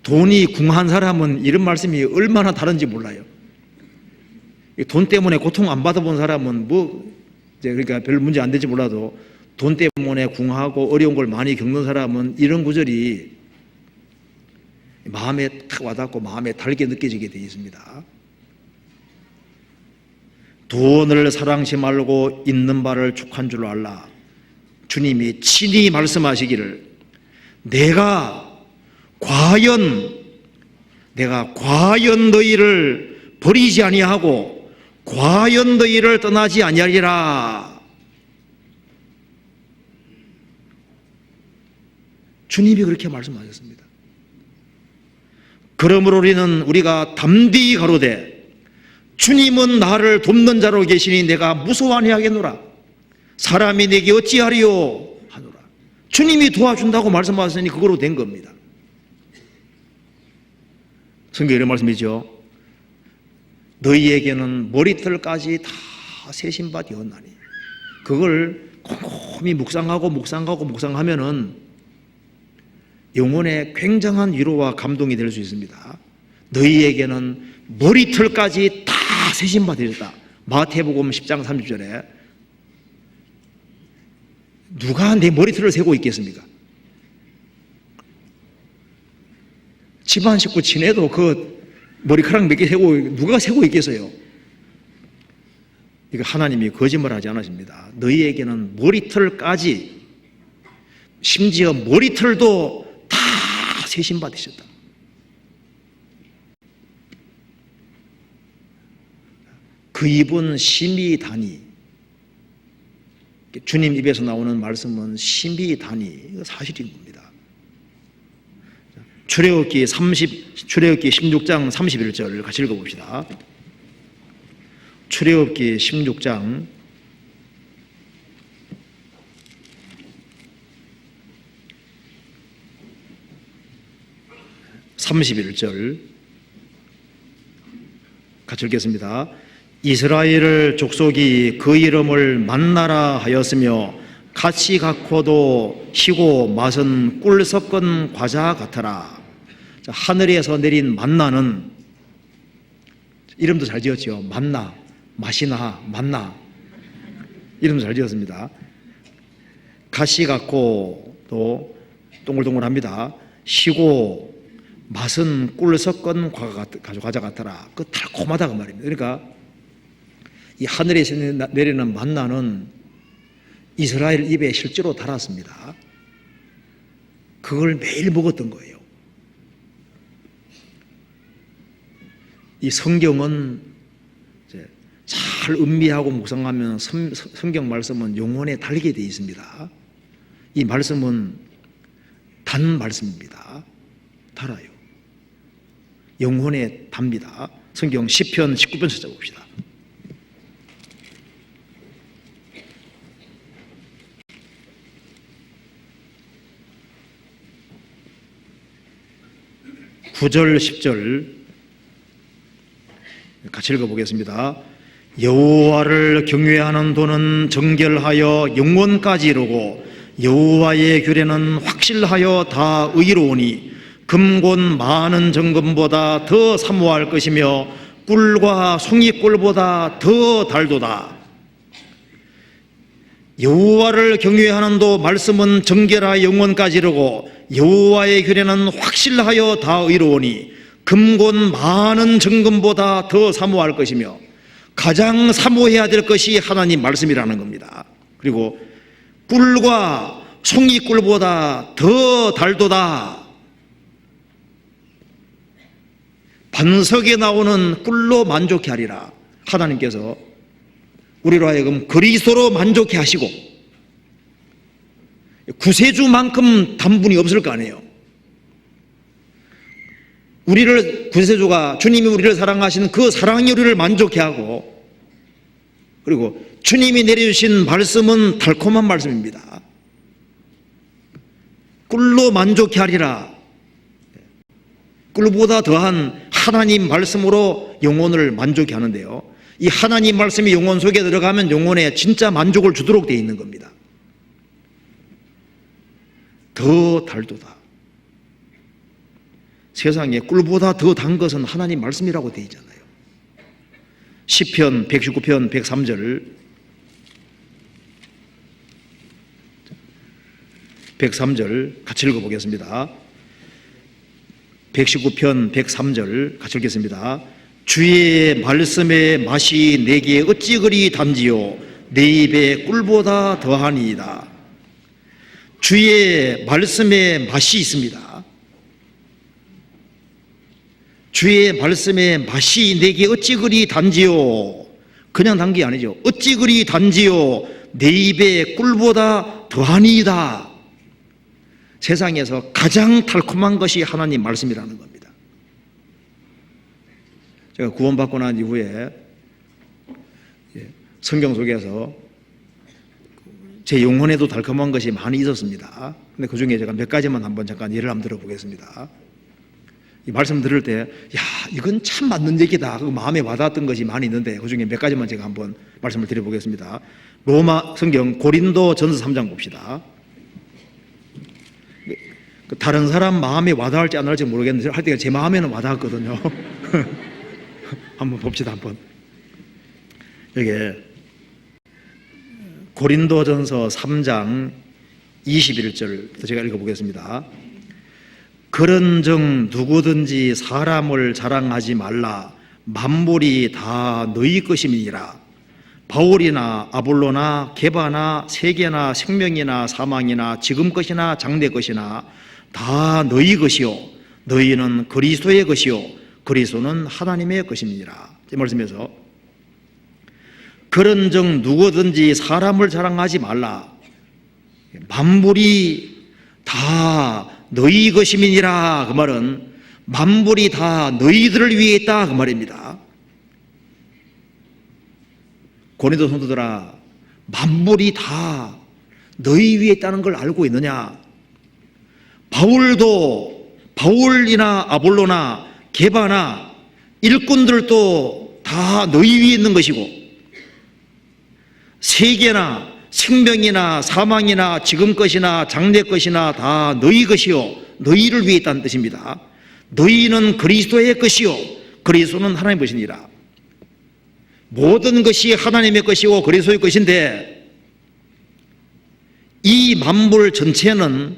돈이 궁한 사람은 이런 말씀이 얼마나 다른지 몰라요. 돈 때문에 고통 안 받아본 사람은 그러니까 별 문제 안 될지 몰라도 돈 때문에 궁하고 어려운 걸 많이 겪는 사람은 이런 구절이 마음에 탁 와닿고 마음에 달게 느껴지게 되어 있습니다. 돈을 사랑치 말고 있는 바를 족한 줄로 알라. 주님이 친히 말씀하시기를 내가 과연 너희를 버리지 아니하고 과연 너희를 떠나지 아니하리라. 주님이 그렇게 말씀하셨습니다. 그러므로 우리가 담대히 가로되 주님은 나를 돕는 자로 계시니 내가 무서워 아니하겠노라. 사람이 내게 어찌하리요 하노라. 주님이 도와준다고 말씀하셨으니 그거로 된 겁니다. 성경에 이런 말씀이죠. 너희에게는 머리털까지 다 세신 바 되었나니. 그걸 꼼꼼히 묵상하면은 영혼에 굉장한 위로와 감동이 될 수 있습니다. 너희에게는 머리털까지 다 세신 바 되었다. 마태복음 10장 30절에 누가 내 머리털을 세고 있겠습니까? 집안 식구 친해도 그 머리카락 몇 개 세고 누가 세고 있겠어요? 이거 하나님이 거짓말하지 않으십니다. 너희에게는 머리털까지, 심지어 머리털도 다 세신 바 되셨다. 그 입은 심히 다니. 주님 입에서 나오는 말씀은 심히 다니. 이거 사실인 겁니다. 출애굽기 16장 31절 같이 읽어봅시다. 출애굽기 16장 31절 같이 읽겠습니다. 이스라엘 족속이 그 이름을 만나라 하였으며 같이 갖고도 시고 맛은 꿀 섞은 과자 같더라. 하늘에서 내린 만나는 이름도 잘 지었죠. 만나, 맛이나 만나 이름도 잘 지었습니다. 가시 같고 또 동글동글합니다. 시고 맛은 꿀 섞은 과자 같더라. 그 달콤하다 그 말입니다. 그러니까 이 하늘에서 내리는 만나는 이스라엘 입에 실제로 달았습니다. 그걸 매일 먹었던 거예요. 이 성경은 잘 음미하고 묵상하면 성경 말씀은 영혼에 달게 되어 있습니다. 이 말씀은 단 말씀입니다. 달아요. 영혼에 답니다. 성경 시편 19편 찾아봅시다. (9절) (10절) 같이 읽어보겠습니다. 여호와를 경외하는 도는 정결하여 영원까지 이르고 여호와의 규례는 확실하여 다 의로우니 금곧 많은 정금보다 더 사모할 것이며 꿀과 송이꿀보다 더 달도다. 여호와를 경외하는 도 말씀은 정결하여 영원까지 이르고 여호와의 규례는 확실하여 다 의로우니 금곧 많은 정금보다 더 사모할 것이며 가장 사모해야 될 것이 하나님 말씀이라는 겁니다. 그리고 꿀과 송이꿀보다 더 달도다. 반석에 나오는 꿀로 만족해 하리라. 하나님께서 우리로 하여금 그리스도로 만족해 하시고 구세주만큼 단분이 없을 거 아니에요. 우리를 구세주가 주님이 우리를 사랑하신 그 사랑이 우리를 만족해 하고, 그리고 주님이 내려주신 말씀은 달콤한 말씀입니다. 꿀로 만족해 하리라. 꿀보다 더한 하나님 말씀으로 영혼을 만족해 하는데요, 이 하나님 말씀이 영혼 속에 들어가면 영혼에 진짜 만족을 주도록 되어 있는 겁니다. 더 달도다. 세상에 꿀보다 더 단 것은 하나님 말씀이라고 되어 있잖아요. 시편 119편 103절 같이 읽어보겠습니다. 119편 103절 같이 읽겠습니다. 주의 말씀의 맛이 내게 어찌 그리 단지요 내 입에 꿀보다 더하니이다. 주의 말씀의 맛이 있습니다. 주의 말씀의 맛이 내게 어찌 그리 단지요, 그냥 단 게 아니죠. 어찌 그리 단지요 내 입에 꿀보다 더하니이다. 세상에서 가장 달콤한 것이 하나님 말씀이라는 겁니다. 제가 구원받고 난 이후에 성경 속에서 제 영혼에도 달콤한 것이 많이 있었습니다. 근데 그 중에 제가 몇 가지만 한번 잠깐 예를 한번 들어보겠습니다. 이 말씀 들을 때, 야, 이건 참 맞는 얘기다. 그 마음에 와닿았던 것이 많이 있는데, 그 중에 몇 가지만 제가 한번 말씀을 드려보겠습니다. 로마 성경 고린도 전서 3장 봅시다. 다른 사람 마음에 와닿을지 안 와닿을지 모르겠는데, 할 때 제 마음에는 와닿았거든요. 한번 봅시다, 한번. 여기 고린도 전서 3장 21절 제가 읽어보겠습니다. 그런즉 누구든지 사람을 자랑하지 말라. 만물이 다 너희 것임이니라. 바울이나 아볼로나 게바나 세계나 생명이나 사망이나 지금 것이나 장래 것이나 다 너희 것이요 너희는 그리스도의 것이요 그리스도는 하나님의 것임이니라. 이 말씀에서 그런즉 누구든지 사람을 자랑하지 말라. 만물이 다 너희 것임이니라. 그 말은 만물이 다 너희들을 위해 있다, 그 말입니다. 고린도 성도들아, 만물이 다 너희 위에 있다는 걸 알고 있느냐? 바울이나 아볼로나 게바나 일꾼들도 다 너희 위에 있는 것이고, 세계나 생명이나 사망이나 지금 것이나 장래 것이나 다 너희 것이요 너희를 위해 있다는 뜻입니다. 너희는 그리스도의 것이요 그리스도는 하나님의 것이니라. 모든 것이 하나님의 것이고 그리스도의 것인데, 이 만물 전체는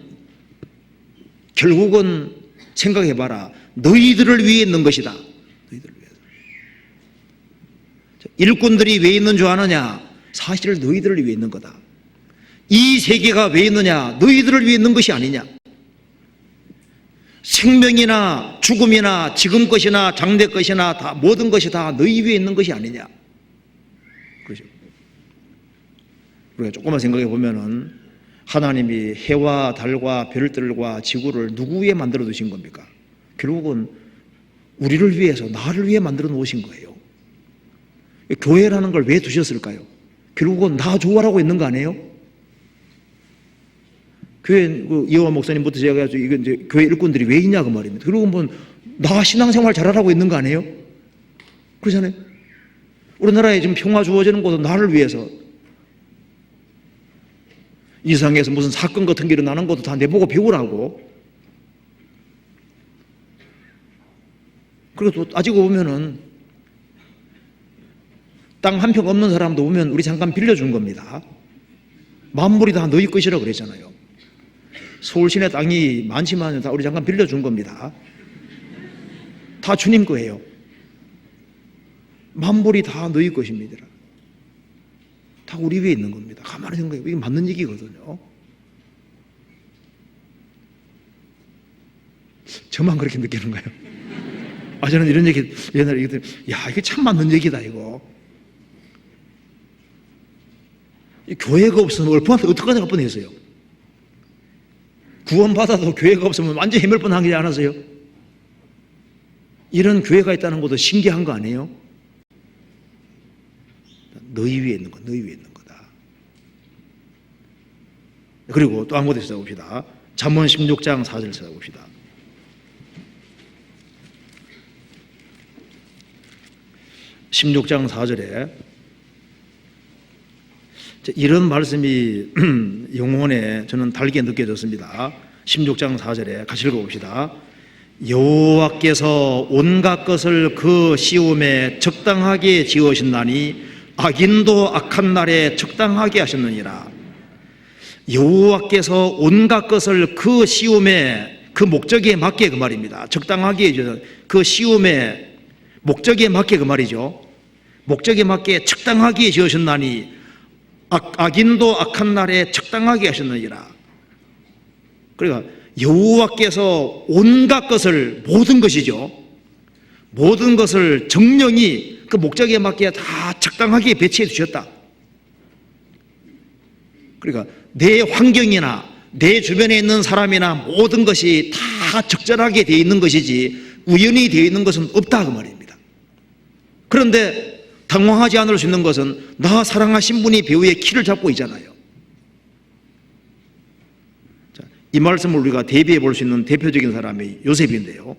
결국은 생각해봐라, 너희들을 위해 있는 것이다. 너희들을 위해서. 일꾼들이 왜 있는 줄 아느냐? 사실 너희들을 위해 있는 거다. 이 세계가 왜 있느냐? 너희들을 위해 있는 것이 아니냐? 생명이나 죽음이나 지금 것이나 장래 것이나 다 모든 것이 다 너희 위해 있는 것이 아니냐? 그렇죠? 우리가 조금만 생각해 보면은 하나님이 해와 달과 별들과 지구를 누구 위해 만들어 두신 겁니까? 결국은 우리를 위해서, 나를 위해 만들어 놓으신 거예요. 교회라는 걸 왜 두셨을까요? 결국은 나 좋아라고 있는 거 아니에요? 교회 이호원 목사님부터 제가 이건 이제 교회 일꾼들이 왜 있냐 그 말입니다. 그리고 뭐 나 신앙생활 잘하라고 있는 거 아니에요? 그렇잖아요. 우리나라에 지금 평화 주어지는 것은 나를 위해서. 이상에서 무슨 사건 같은 게 일어나는 것도 다 내보고 배우라고. 그리고 또 따지고 보면은 땅 한 평 없는 사람도 오면 우리 잠깐 빌려준 겁니다. 만물이 다 너희 것이라고 그랬잖아요. 서울 시내 땅이 많지만 다 우리 잠깐 빌려준 겁니다. 다 주님 거예요. 만물이 다 너희 것입니다. 다 우리 위에 있는 겁니다. 가만히 생각해. 이게 맞는 얘기거든요. 저만 그렇게 느끼는가요? 저는 이런 얘기 옛날에 얘기했더니 이게 참 맞는 얘기다 이거. 교회가 없으면 얼마나 어떡하냐 뻔했어요. 구원받아도 교회가 없으면 완전 헤맬 뻔하지 않았어요? 이런 교회가 있다는 것도 신기한 거 아니에요? 너희 위에 있는 거, 너희 위에 있는 거다. 그리고 또 한 곳에 찾아봅시다. 잠언 16장 4절 찾아봅시다. (16장 4절에) 이런 말씀이 영혼에 저는 달게 느껴졌습니다. 16장 4절에 같이 읽어봅시다. 여호와께서 온갖 것을 그 시험에 적당하게 지으셨나니 악인도 악한 날에 적당하게 하셨느니라. 여호와께서 온갖 것을 그 시험에 그 목적에 맞게 그 말입니다. 적당하게 해주셔서 그 시험에 목적에 맞게 그 말이죠. 목적에 맞게 적당하게 지으셨나니 악인도 악한 날에 적당하게 하셨느니라. 그러니까 여호와께서 온갖 것을 모든 것이죠. 모든 것을 정령이 그 목적에 맞게 다 적당하게 배치해 주셨다. 그러니까 내 환경이나 내 주변에 있는 사람이나 모든 것이 다 적절하게 되어 있는 것이지 우연히 되어 있는 것은 없다 그 말입니다. 그런데 당황하지 않을 수 있는 것은 나 사랑하신 분이 배우의 키를 잡고 있잖아요. 이 말씀을 우리가 대비해 볼 수 있는 대표적인 사람이 요셉인데요.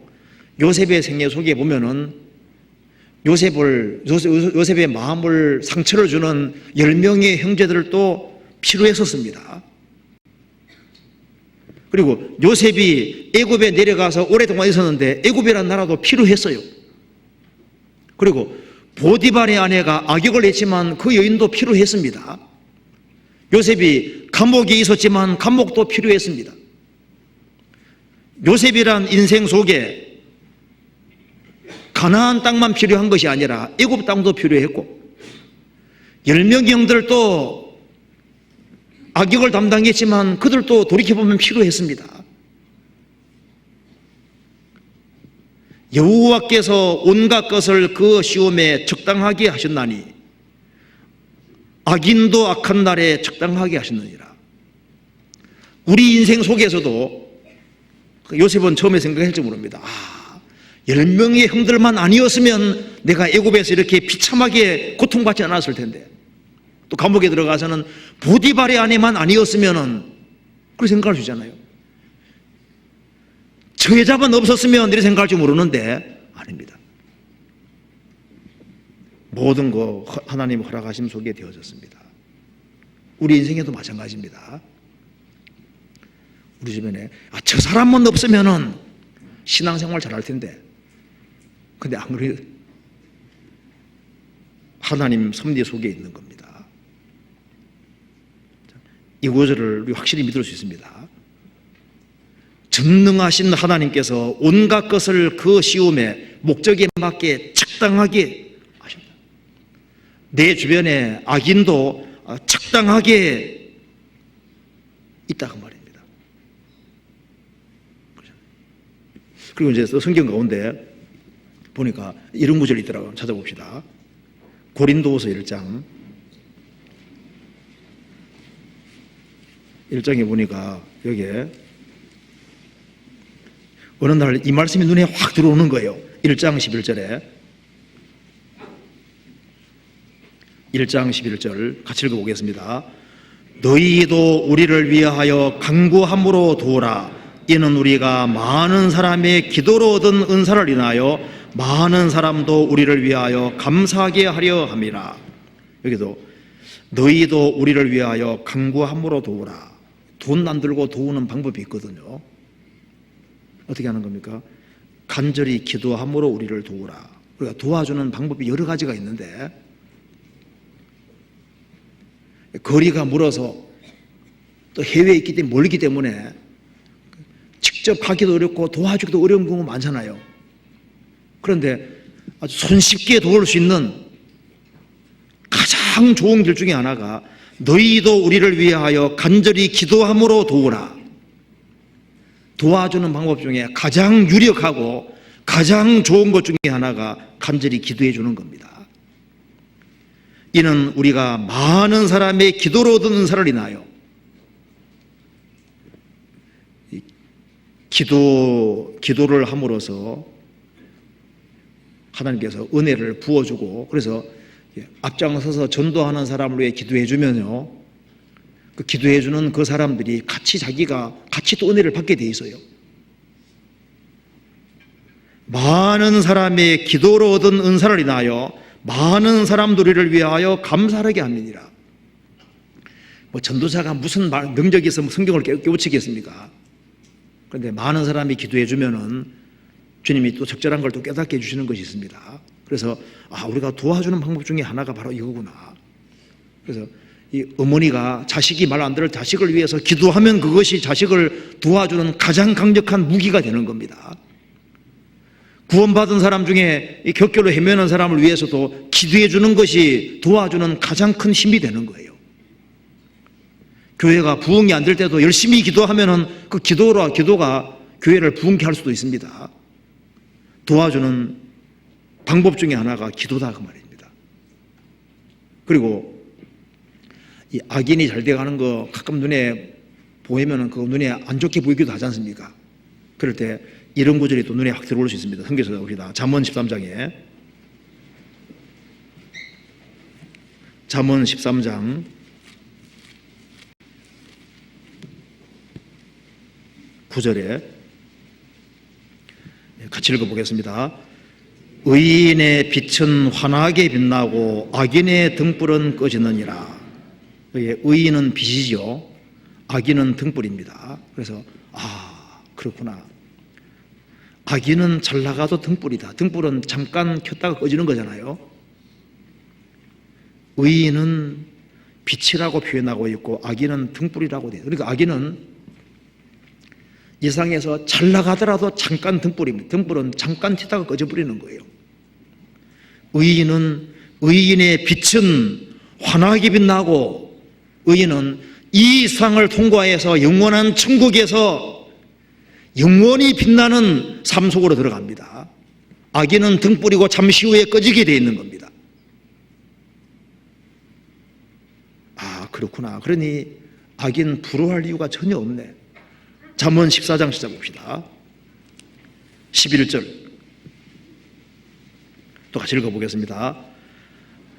요셉의 생애 속에 보면은 요셉의 마음을 상처를 주는 10명의 형제들도 필요했었습니다. 그리고 요셉이 애굽에 내려가서 오랫동안 있었는데 애굽이라는 나라도 필요했어요. 그리고 보디발의 아내가 악역을 했지만 그 여인도 필요했습니다. 요셉이 감옥에 있었지만 감옥도 필요했습니다. 요셉이란 인생 속에 가나안 땅만 필요한 것이 아니라 애굽 땅도 필요했고 10명의 형들도 악역을 담당했지만 그들도 돌이켜보면 필요했습니다. 여호와께서 온갖 것을 그 시험에 적당하게 하셨나니 악인도 악한 날에 적당하게 하셨느니라. 우리 인생 속에서도 요셉은 처음에 생각할지 모릅니다. 10명의 형들만 아니었으면 내가 애굽에서 이렇게 비참하게 고통받지 않았을 텐데, 또 감옥에 들어가서는 보디발의 아내만 아니었으면 그렇게 생각할 수 있잖아요. 저 여자만 없었으면 이렇게 생각할지 모르는데 아닙니다. 모든 거 하나님 허락하심 속에 되어졌습니다. 우리 인생에도 마찬가지입니다. 우리 주변에 저 사람만 없으면은 신앙생활 잘할 텐데, 근데 안 그래요. 하나님 섭리 속에 있는 겁니다. 이 구절을 우리 확실히 믿을 수 있습니다. 전능하신 하나님께서 온갖 것을 그 시험에 목적에 맞게 적당하게 하셨다. 내 주변에 악인도 적당하게 있다 그 말입니다. 그리고 이제 성경 가운데 보니까 이런 구절이 있더라고요. 찾아봅시다. 고린도후서 1장에 보니까 여기에 어느 날 이 말씀이 눈에 확 들어오는 거예요. 1장 11절에 1장 11절 같이 읽어보겠습니다. 너희도 우리를 위하여 간구함으로 도우라. 이는 우리가 많은 사람의 기도로 얻은 은사를 인하여 많은 사람도 우리를 위하여 감사하게 하려 함이라. 여기도 너희도 우리를 위하여 간구함으로 도우라. 돈 안 들고 도우는 방법이 있거든요. 어떻게 하는 겁니까? 간절히 기도함으로 우리를 도우라. 우리가 도와주는 방법이 여러 가지가 있는데, 거리가 멀어서 또 해외에 있기 때문에 멀기 때문에 직접 가기도 어렵고 도와주기도 어려운 경우가 많잖아요. 그런데 아주 손쉽게 도울 수 있는 가장 좋은 길 중에 하나가 너희도 우리를 위하여 간절히 기도함으로 도우라. 도와주는 방법 중에 가장 유력하고 가장 좋은 것 중에 하나가 간절히 기도해 주는 겁니다. 이는 우리가 많은 사람의 기도로 얻은 은사를 인하여 기도를 함으로써 하나님께서 은혜를 부어주고, 그래서 앞장서서 전도하는 사람을 위해 기도해 주면요, 그 기도해 주는 그 사람들이 자기가 또 은혜를 받게 돼 있어요. 많은 사람의 기도로 얻은 은사를 인하여 많은 사람들을 위하여 감사하게 함이니라. 전도자가 무슨 능력이 있으면 성경을 깨우치겠습니까? 그런데 많은 사람이 기도해 주면은 주님이 또 적절한 걸 또 깨닫게 해주시는 것이 있습니다. 그래서 우리가 도와주는 방법 중에 하나가 바로 이거구나. 그래서 이 어머니가 자식이 말 안 들을 자식을 위해서 기도하면 그것이 자식을 도와주는 가장 강력한 무기가 되는 겁니다. 구원받은 사람 중에 이 격결로 헤매는 사람을 위해서도 기도해 주는 것이 도와주는 가장 큰 힘이 되는 거예요. 교회가 부흥이 안 될 때도 열심히 기도하면은 그 기도가 교회를 부흥케 할 수도 있습니다. 도와주는 방법 중에 하나가 기도다, 그 말입니다. 그리고 이 악인이 잘 돼가는 거 가끔 눈에 보이면은 그 눈에 안 좋게 보이기도 하지 않습니까? 그럴 때 이런 구절이 또 눈에 확 들어올 수 있습니다. 성경에서 봅시다. 잠언 13장에, 잠언 13장 9절에 같이 읽어보겠습니다. 의인의 빛은 환하게 빛나고 악인의 등불은 꺼지느니라. 의인은 빛이죠. 악인은 등불입니다. 그래서 그렇구나. 악인은 잘 나가도 등불이다. 등불은 잠깐 켰다가 꺼지는 거잖아요. 의인은 빛이라고 표현하고 있고 악인은 등불이라고 돼요. 그러니까 악인은 이 세상에서 잘 나가더라도 잠깐 등불입니다. 등불은 잠깐 켰다가 꺼져버리는 거예요. 의인의 빛은 환하게 빛나고, 의인은 이 세상을 통과해서 영원한 천국에서 영원히 빛나는 삶 속으로 들어갑니다. 악인은 등불이고 잠시 후에 꺼지게 되어 있는 겁니다. 그렇구나. 그러니 악인 부러워할 이유가 전혀 없네. 잠언 14장 시작 봅시다. 11절 또 같이 읽어보겠습니다.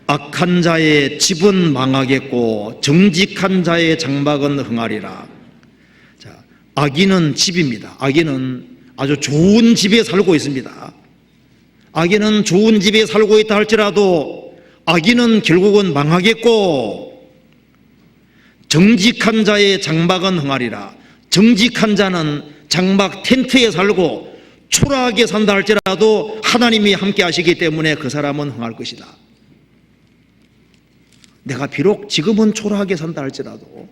악한 자의 집은 망하겠고 정직한 자의 장막은 흥하리라. 자, 악인은 집입니다. 악인은 아주 좋은 집에 살고 있습니다. 악인은 좋은 집에 살고 있다 할지라도 악인은 결국은 망하겠고, 정직한 자의 장막은 흥하리라. 정직한 자는 장막 텐트에 살고 초라하게 산다 할지라도 하나님이 함께 하시기 때문에 그 사람은 흥할 것이다. 내가 비록 지금은 초라하게 산다 할지라도,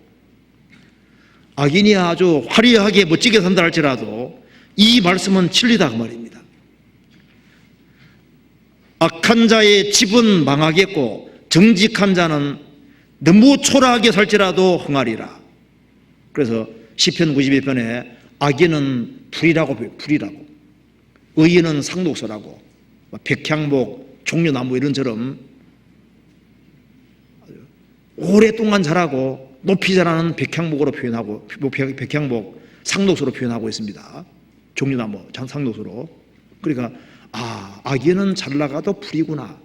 악인이 아주 화려하게 멋지게 산다 할지라도 이 말씀은 진리다, 그 말입니다. 악한 자의 집은 망하겠고 정직한 자는 너무 초라하게 살지라도 흥하리라. 그래서 시편 92편에 악인은 불이라고, 의인은 상록서라고, 백향목, 종려나무 이런처럼 오랫동안 자라고 높이 자라는 백향목으로 표현하고, 백향목, 상록서로 표현하고 있습니다. 종려나무, 상록서로. 그러니까 악인은 잘 나가도 불이구나.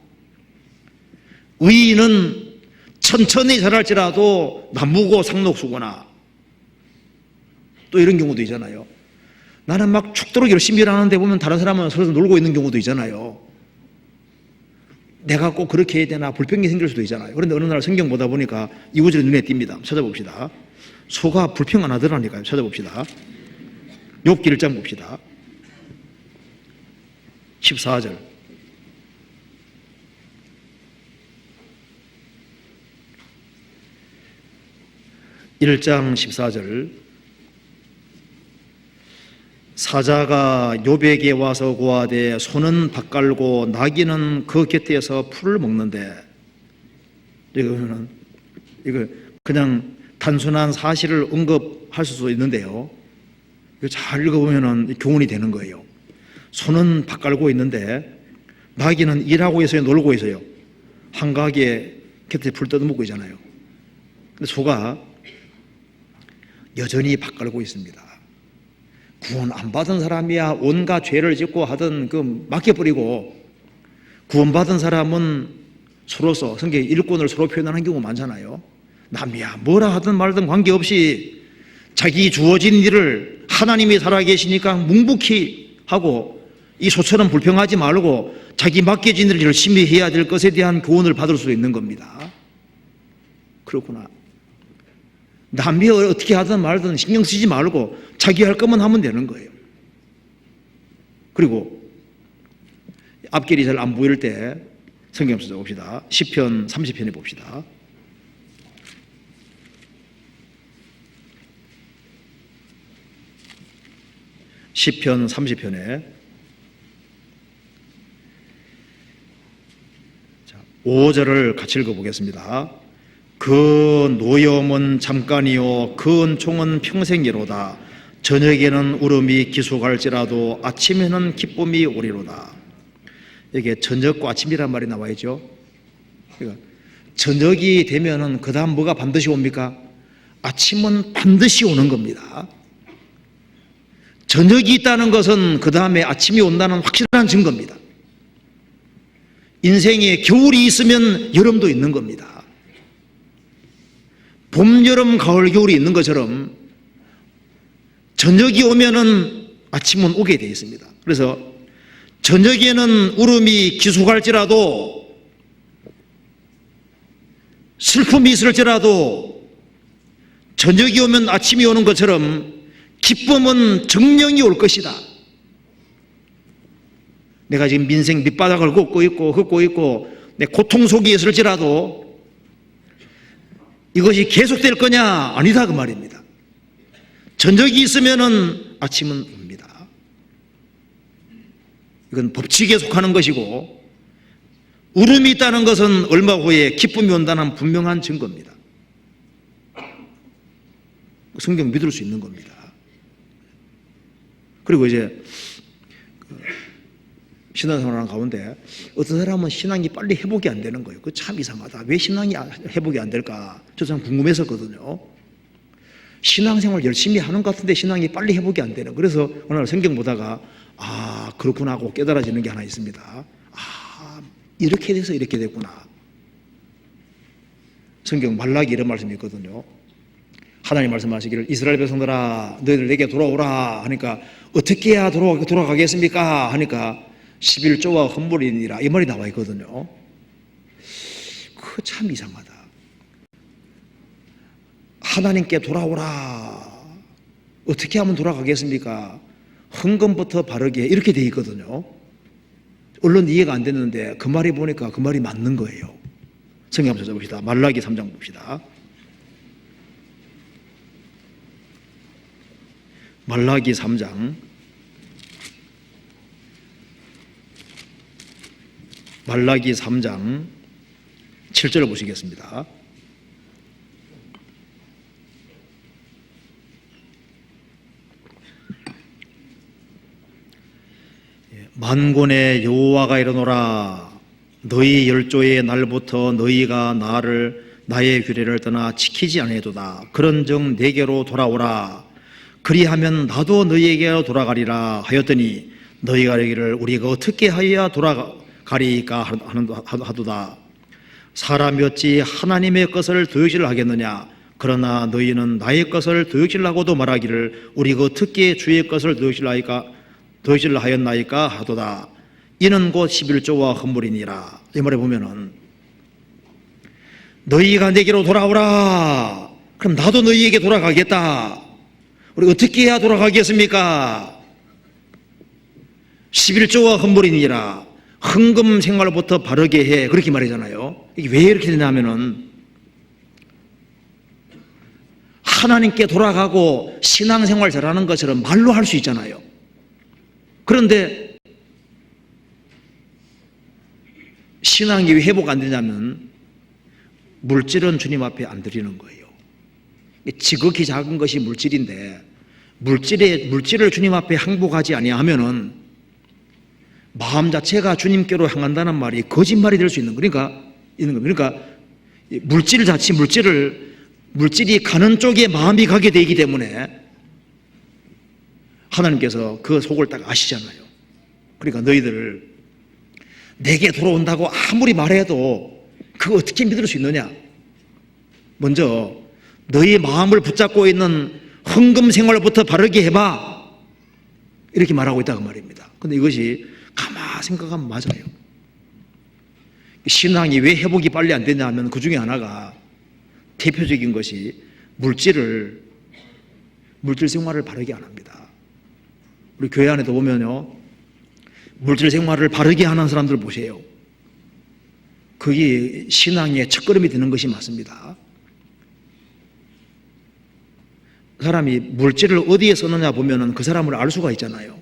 의인은 천천히 자랄지라도 나무고 상록수구나. 또 이런 경우도 있잖아요. 나는 막 죽도록 열심히 일하는데 보면 다른 사람은 서로 놀고 있는 경우도 있잖아요. 내가 꼭 그렇게 해야 되나 불평이 생길 수도 있잖아요. 그런데 어느 날 성경 보다 보니까 이 구절이 눈에 띕니다. 찾아봅시다. 소가 불평 안 하더라니까요. 찾아봅시다. 욥기 1장 봅시다. 14절. (1장 14절) 사자가 욥에게 와서 고하되 소는 밭 갈고 나귀는 그 곁에서 풀을 먹는데, 이거는 이거 그냥 단순한 사실을 언급할 수도 있는데요. 이거 잘 읽어보면은 교훈이 되는 거예요. 소는 밥 깔고 있는데 나귀는 일하고 있어요, 놀고 있어요. 한가하게 곁에 풀 뜯어먹고 있잖아요. 근데 소가 여전히 밥 깔고 있습니다. 구원 안 받은 사람이야 온갖 죄를 짓고 하든 그 맡겨버리고, 구원받은 사람은 서로서 성경 일꾼을 서로 표현하는 경우가 많잖아요. 남이야 뭐라 하든 말든 관계없이 자기 주어진 일을 하나님이 살아계시니까 묵묵히 하고, 이 소처럼 불평하지 말고 자기 맡겨진 일을 열심히 해야 될 것에 대한 교훈을 받을 수 있는 겁니다. 그렇구나. 남이 어떻게 하든 말든 신경 쓰지 말고 자기 할 거면 하면 되는 거예요. 그리고 앞길이 잘 안 보일 때 성경 좀 봅시다. 시편 30편에 봅시다. 시편 30편에 5절을 같이 읽어보겠습니다. 그 노염은 잠깐이요 그 은총은 평생이로다. 저녁에는 울음이 기속할지라도 아침에는 기쁨이 오리로다. 이게 저녁과 아침이란 말이 나와 있죠. 그러니까 저녁이 되면은 그 다음 뭐가 반드시 옵니까? 아침은 반드시 오는 겁니다. 저녁이 있다는 것은 그 다음에 아침이 온다는 확실한 증거입니다. 인생에 겨울이 있으면 여름도 있는 겁니다. 봄, 여름, 가을, 겨울이 있는 것처럼 저녁이 오면은 아침은 오게 되어 있습니다. 그래서 저녁에는 울음이 기속할지라도, 슬픔이 있을지라도 저녁이 오면 아침이 오는 것처럼 기쁨은 정령이 올 것이다. 내가 지금 민생 밑바닥을 걷고 있고 내 고통 속에 있을지라도 이것이 계속될 거냐? 아니다 그 말입니다. 저녁이 있으면은 아침은 옵니다. 이건 법칙에 속하는 것이고, 울음이 있다는 것은 얼마 후에 기쁨이 온다는 분명한 증거입니다. 성경 믿을 수 있는 겁니다. 그리고 이제 신앙생활하는 가운데 어떤 사람은 신앙이 빨리 회복이 안 되는 거예요. 그 참 이상하다. 왜 신앙이 회복이 안 될까? 저 참 궁금했었거든요. 신앙생활 열심히 하는 것 같은데 신앙이 빨리 회복이 안 되는. 그래서 어느 날 성경 보다가 아 그렇구나 하고 깨달아지는 게 하나 있습니다. 아 이렇게 돼서 이렇게 됐구나. 성경 말라기 이런 말씀이 있거든요. 하나님 말씀하시기를 이스라엘 백성들아 너희들 내게 돌아오라 하니까 어떻게 해야 돌아가겠습니까? 하니까 11조와 헌물이니라 이 말이 나와 있거든요. 그거 참 이상하다. 하나님께 돌아오라. 어떻게 하면 돌아가겠습니까? 헌금부터 바르게 이렇게 돼 있거든요. 얼른 이해가 안 됐는데 그 말이 보니까 그 말이 맞는 거예요. 성경 한번 찾아봅시다. 말라기 3장 봅시다. 말라기 3장 말라기 3장 7절을 보시겠습니다. 만군의 여호와가 이르노라 너희 열조의 날부터 너희가 나의 규례를 떠나 지키지 아니하도다. 그런즉 내게로 돌아오라. 그리하면 나도 너희에게 돌아가리라 하였더니 너희가 이르기를 우리가 어떻게 하여야 돌아가리까 하도다. 사람이 어찌 하나님의 것을 도역질하겠느냐. 그러나 너희는 나의 것을 도역질하고도 말하기를 우리가 어떻게 주의 것을 도역질하였나이까 하도다. 이는 곧 11조와 헌물이니라. 이 말에 보면은 너희가 내게로 돌아오라. 그럼 나도 너희에게 돌아가겠다. 우리 어떻게 해야 돌아가겠습니까? 11조와 헌물이니라. 헌금 생활부터 바르게 해. 그렇게 말하잖아요. 이게 왜 이렇게 되냐면은 하나님께 돌아가고 신앙생활 잘하는 것처럼 말로 할 수 있잖아요. 그런데 신앙이 왜 회복 안 되냐면 물질은 주님 앞에 안 드리는 거예요. 지극히 작은 것이 물질인데 물질을 주님 앞에 항복하지 아니하면은 마음 자체가 주님께로 향한다는 말이 거짓말이 될 수 있는 거니까 물질 자체 물질이 가는 쪽에 마음이 가게 되기 때문에 하나님께서 그 속을 딱 아시잖아요. 그러니까 너희들 내게 돌아온다고 아무리 말해도 그거 어떻게 믿을 수 있느냐? 먼저 너희 마음을 붙잡고 있는 헌금 생활부터 바르게 해봐, 이렇게 말하고 있다고 말입니다. 그런데 이것이 가만 생각하면 맞아요. 신앙이 왜 회복이 빨리 안 되냐 하면 그 중에 하나가 대표적인 것이 물질 생활을 바르게 안 합니다. 우리 교회 안에도 보면요, 물질 생활을 바르게 하는 사람들 보세요. 그게 신앙의 첫걸음이 되는 것이 맞습니다. 사람이 물질을 어디에 쓰느냐 보면은 그 사람을 알 수가 있잖아요.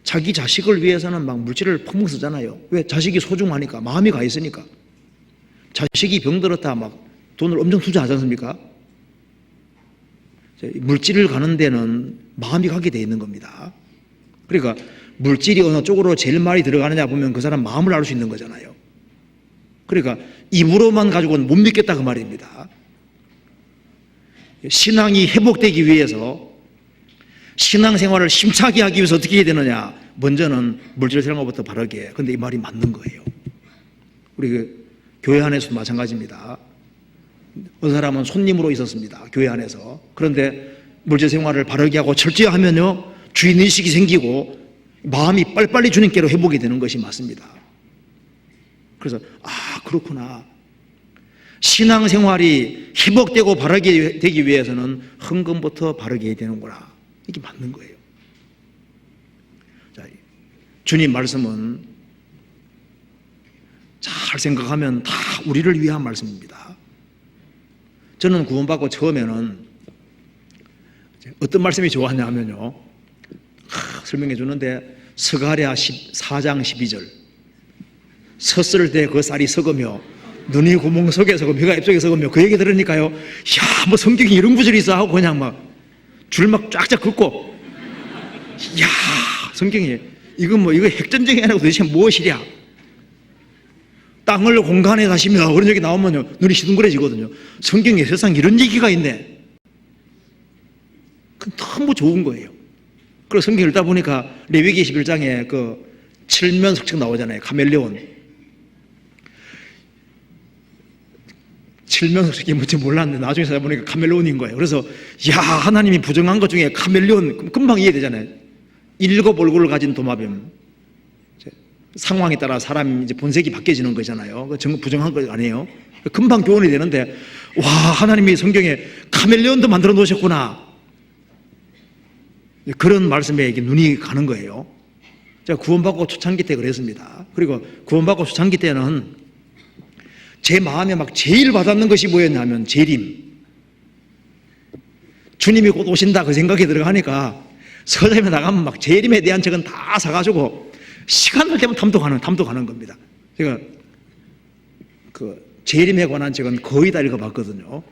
자기 자식을 위해서는 막 물질을 펑펑 쓰잖아요. 왜? 자식이 소중하니까, 마음이 가 있으니까. 자식이 병들었다 막 돈을 엄청 투자하지 않습니까? 물질을 가는 데는 마음이 가게 돼 있는 겁니다. 그러니까 물질이 어느 쪽으로 제일 많이 들어가느냐 보면 그 사람 마음을 알 수 있는 거잖아요. 그러니까 입으로만 가지고는 못 믿겠다 그 말입니다. 신앙이 회복되기 위해서, 신앙생활을 힘차게 하기 위해서 어떻게 해야 되느냐? 먼저는 물질 생활부터 바르게. 그런데 이 말이 맞는 거예요. 우리 교회 안에서도 마찬가지입니다. 어느 사람은 손님으로 있었습니다. 교회 안에서. 그런데 물질 생활을 바르게 하고 철저히 하면요, 주인의식이 생기고 마음이 빨리빨리 주님께로 회복이 되는 것이 맞습니다. 그래서 그렇구나. 신앙생활이 회복되고 바르게 되기 위해서는 헌금부터 바르게 해야 되는구나. 이게 맞는 거예요. 자, 주님 말씀은 잘 생각하면 다 우리를 위한 말씀입니다. 저는 구원받고 처음에는 어떤 말씀이 좋았냐 하면요, 설명해 주는데 스가랴 4장 12절 섰을 때 그 쌀이 썩으며 눈이 구멍 속에 썩으며 혀가 입속에 썩으며, 그 얘기 들으니까요, 야, 뭐 성경에 이런 구절이 있어 하고 그냥 막 줄 막 쫙쫙 긋고, 야, 성경이 이거 핵전쟁이 아니고 도대체 무엇이랴? 땅을 공간에 다시며 그런 얘기 나오면요, 눈이 시둥그레지거든요. 성경에 세상에 이런 얘기가 있네. 그 너무 좋은 거예요. 그래서 성경 읽다 보니까 레위기 11장에 그 칠면석책 나오잖아요. 카멜레온. 칠면석책이 뭔지 몰랐는데 나중에 찾아보니까 카멜레온인 거예요. 그래서 야, 하나님이 부정한 것 중에 카멜레온 금방 이해되잖아요. 7 얼굴을 가진 도마뱀. 상황에 따라 사람이 이제 본색이 바뀌어지는 거잖아요. 그 부정한 거 아니에요. 금방 교훈이 되는데, 와, 하나님이 성경에 카멜레온도 만들어 놓으셨구나. 그런 말씀에 눈이 가는 거예요. 제가 구원받고 초창기 때 그랬습니다. 그리고 구원받고 초창기 때는 제 마음에 막 제일 와닿는 것이 뭐였냐면 재림. 주님이 곧 오신다 그 생각이 들어가니까 서점에 나가면 막 재림에 대한 책은 다 사가지고 시간 날 때만 탐독하는 겁니다. 제가 그 재림에 관한 책은 거의 다 읽어봤거든요.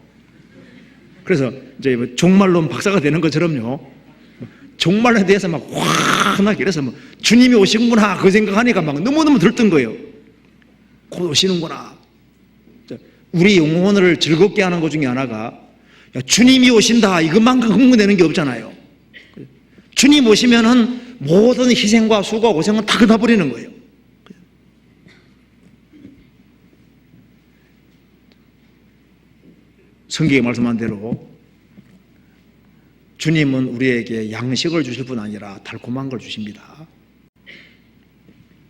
그래서 이제 종말론 박사가 되는 것처럼요, 종말에 대해서 막 환하게, 그래서 뭐 주님이 오시는구나 그 생각하니까 막 너무너무 들뜬 거예요. 곧 오시는구나. 우리 영혼을 즐겁게 하는 것 중에 하나가, 야, 주님이 오신다 이것만큼 흥분되는 게 없잖아요. 주님 오시면은 모든 희생과 수고와 고생은 다 끝나버리는 거예요. 성경에 말씀한 대로 주님은 우리에게 양식을 주실 뿐 아니라 달콤한 걸 주십니다.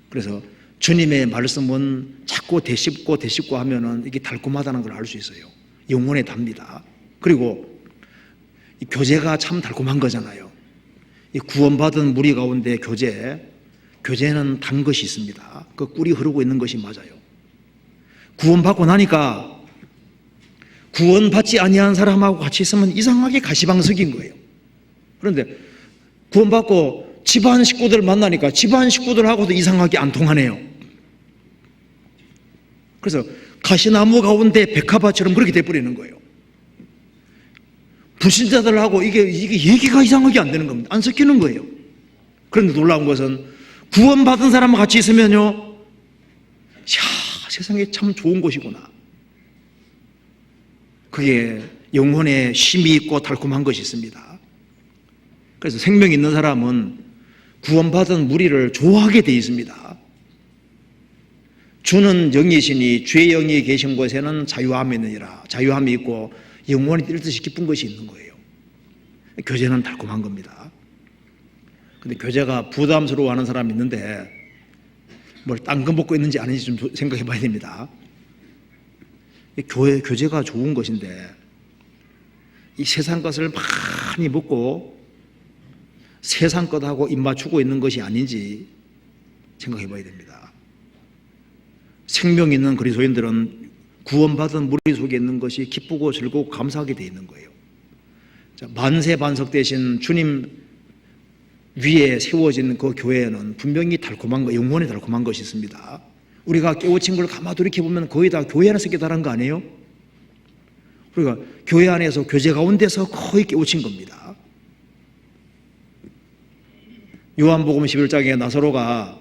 그래서 주님의 말씀은 자꾸 되씹고 하면은 이게 달콤하다는 걸 알 수 있어요. 영혼에 답니다. 그리고 이 교제가 참 달콤한 거잖아요. 이 구원받은 무리 가운데 교제는 단 것이 있습니다. 그 꿀이 흐르고 있는 것이 맞아요. 구원받고 나니까 구원받지 아니한 사람하고 같이 있으면 이상하게 가시방석인 거예요. 그런데 구원받고 집안 식구들 만나니까 집안 식구들하고도 이상하게 안 통하네요. 그래서 가시나무 가운데 백합화처럼 그렇게 돼버리는 거예요. 불신자들하고 이게 얘기가 이상하게 안 되는 겁니다. 안 섞이는 거예요. 그런데 놀라운 것은 구원받은 사람과 같이 있으면요, 세상에 참 좋은 곳이구나. 그게 영혼에 쉼이 있고 달콤한 것이 있습니다. 그래서 생명 있는 사람은 구원받은 무리를 좋아하게 되어 있습니다. 주는 영이시니 주의 영이 계신 곳에는 자유함이 있느니라. 자유함이 있고 영원히 뛸 듯이 기쁜 것이 있는 거예요. 교제는 달콤한 겁니다. 근데 교제가 부담스러워하는 사람이 있는데 뭘 딴 거 먹고 있는지 아닌지 좀 생각해 봐야 됩니다. 교제가 좋은 것인데 이 세상 것을 많이 먹고 세상 것하고 입 맞추고 있는 것이 아닌지 생각해 봐야 됩니다. 생명 있는 그리스도인들은 구원받은 무리 속에 있는 것이 기쁘고 즐겁고 감사하게 되어 있는 거예요. 만세 반석 대신 주님 위에 세워진 그 교회에는 분명히 달콤한 거, 영혼에 달콤한 것이 있습니다. 우리가 깨우친 걸 가만 돌이켜보면 거의 다 교회 안에서 깨달은 거 아니에요? 우리가 교회 안에서 교제 가운데서 거의 깨우친 겁니다. 요한복음 11장에 나사로가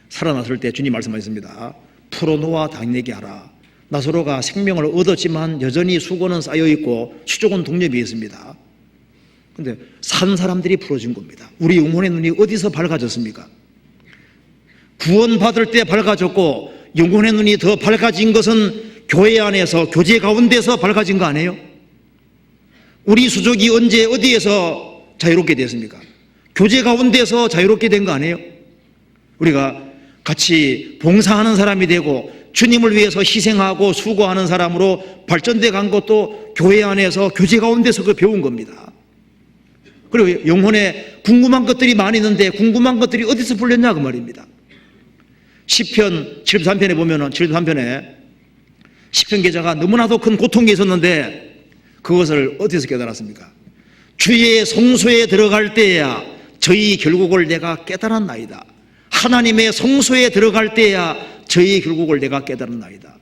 살아났을 때 주님 말씀하셨습니다. 풀어놓아 당내게 하라. 나사로가 생명을 얻었지만 여전히 수고는 쌓여있고 수족은 동력이 있습니다. 근데 산 사람들이 풀어준 겁니다. 우리 영혼의 눈이 어디서 밝아졌습니까? 구원받을 때 밝아졌고 영혼의 눈이 더 밝아진 것은 교회 안에서 교제 가운데서 밝아진 거 아니에요? 우리 수족이 언제 어디에서 자유롭게 됐습니까? 교제 가운데서 자유롭게 된 거 아니에요? 우리가 같이 봉사하는 사람이 되고 주님을 위해서 희생하고 수고하는 사람으로 발전돼 간 것도 교회 안에서 교제 가운데서 그 배운 겁니다. 그리고 영혼에 궁금한 것들이 많이 있는데 궁금한 것들이 어디서 풀렸냐 그 말입니다. 시편 73편에 보면은 73편에 시편 기자가 너무나도 큰 고통이 있었는데 그것을 어디서 깨달았습니까? 주의 성소에 들어갈 때야 저희 결국을 내가 깨달았나이다. 하나님의 성소에 들어갈 때야 저희 결국을 내가 깨달았나이다.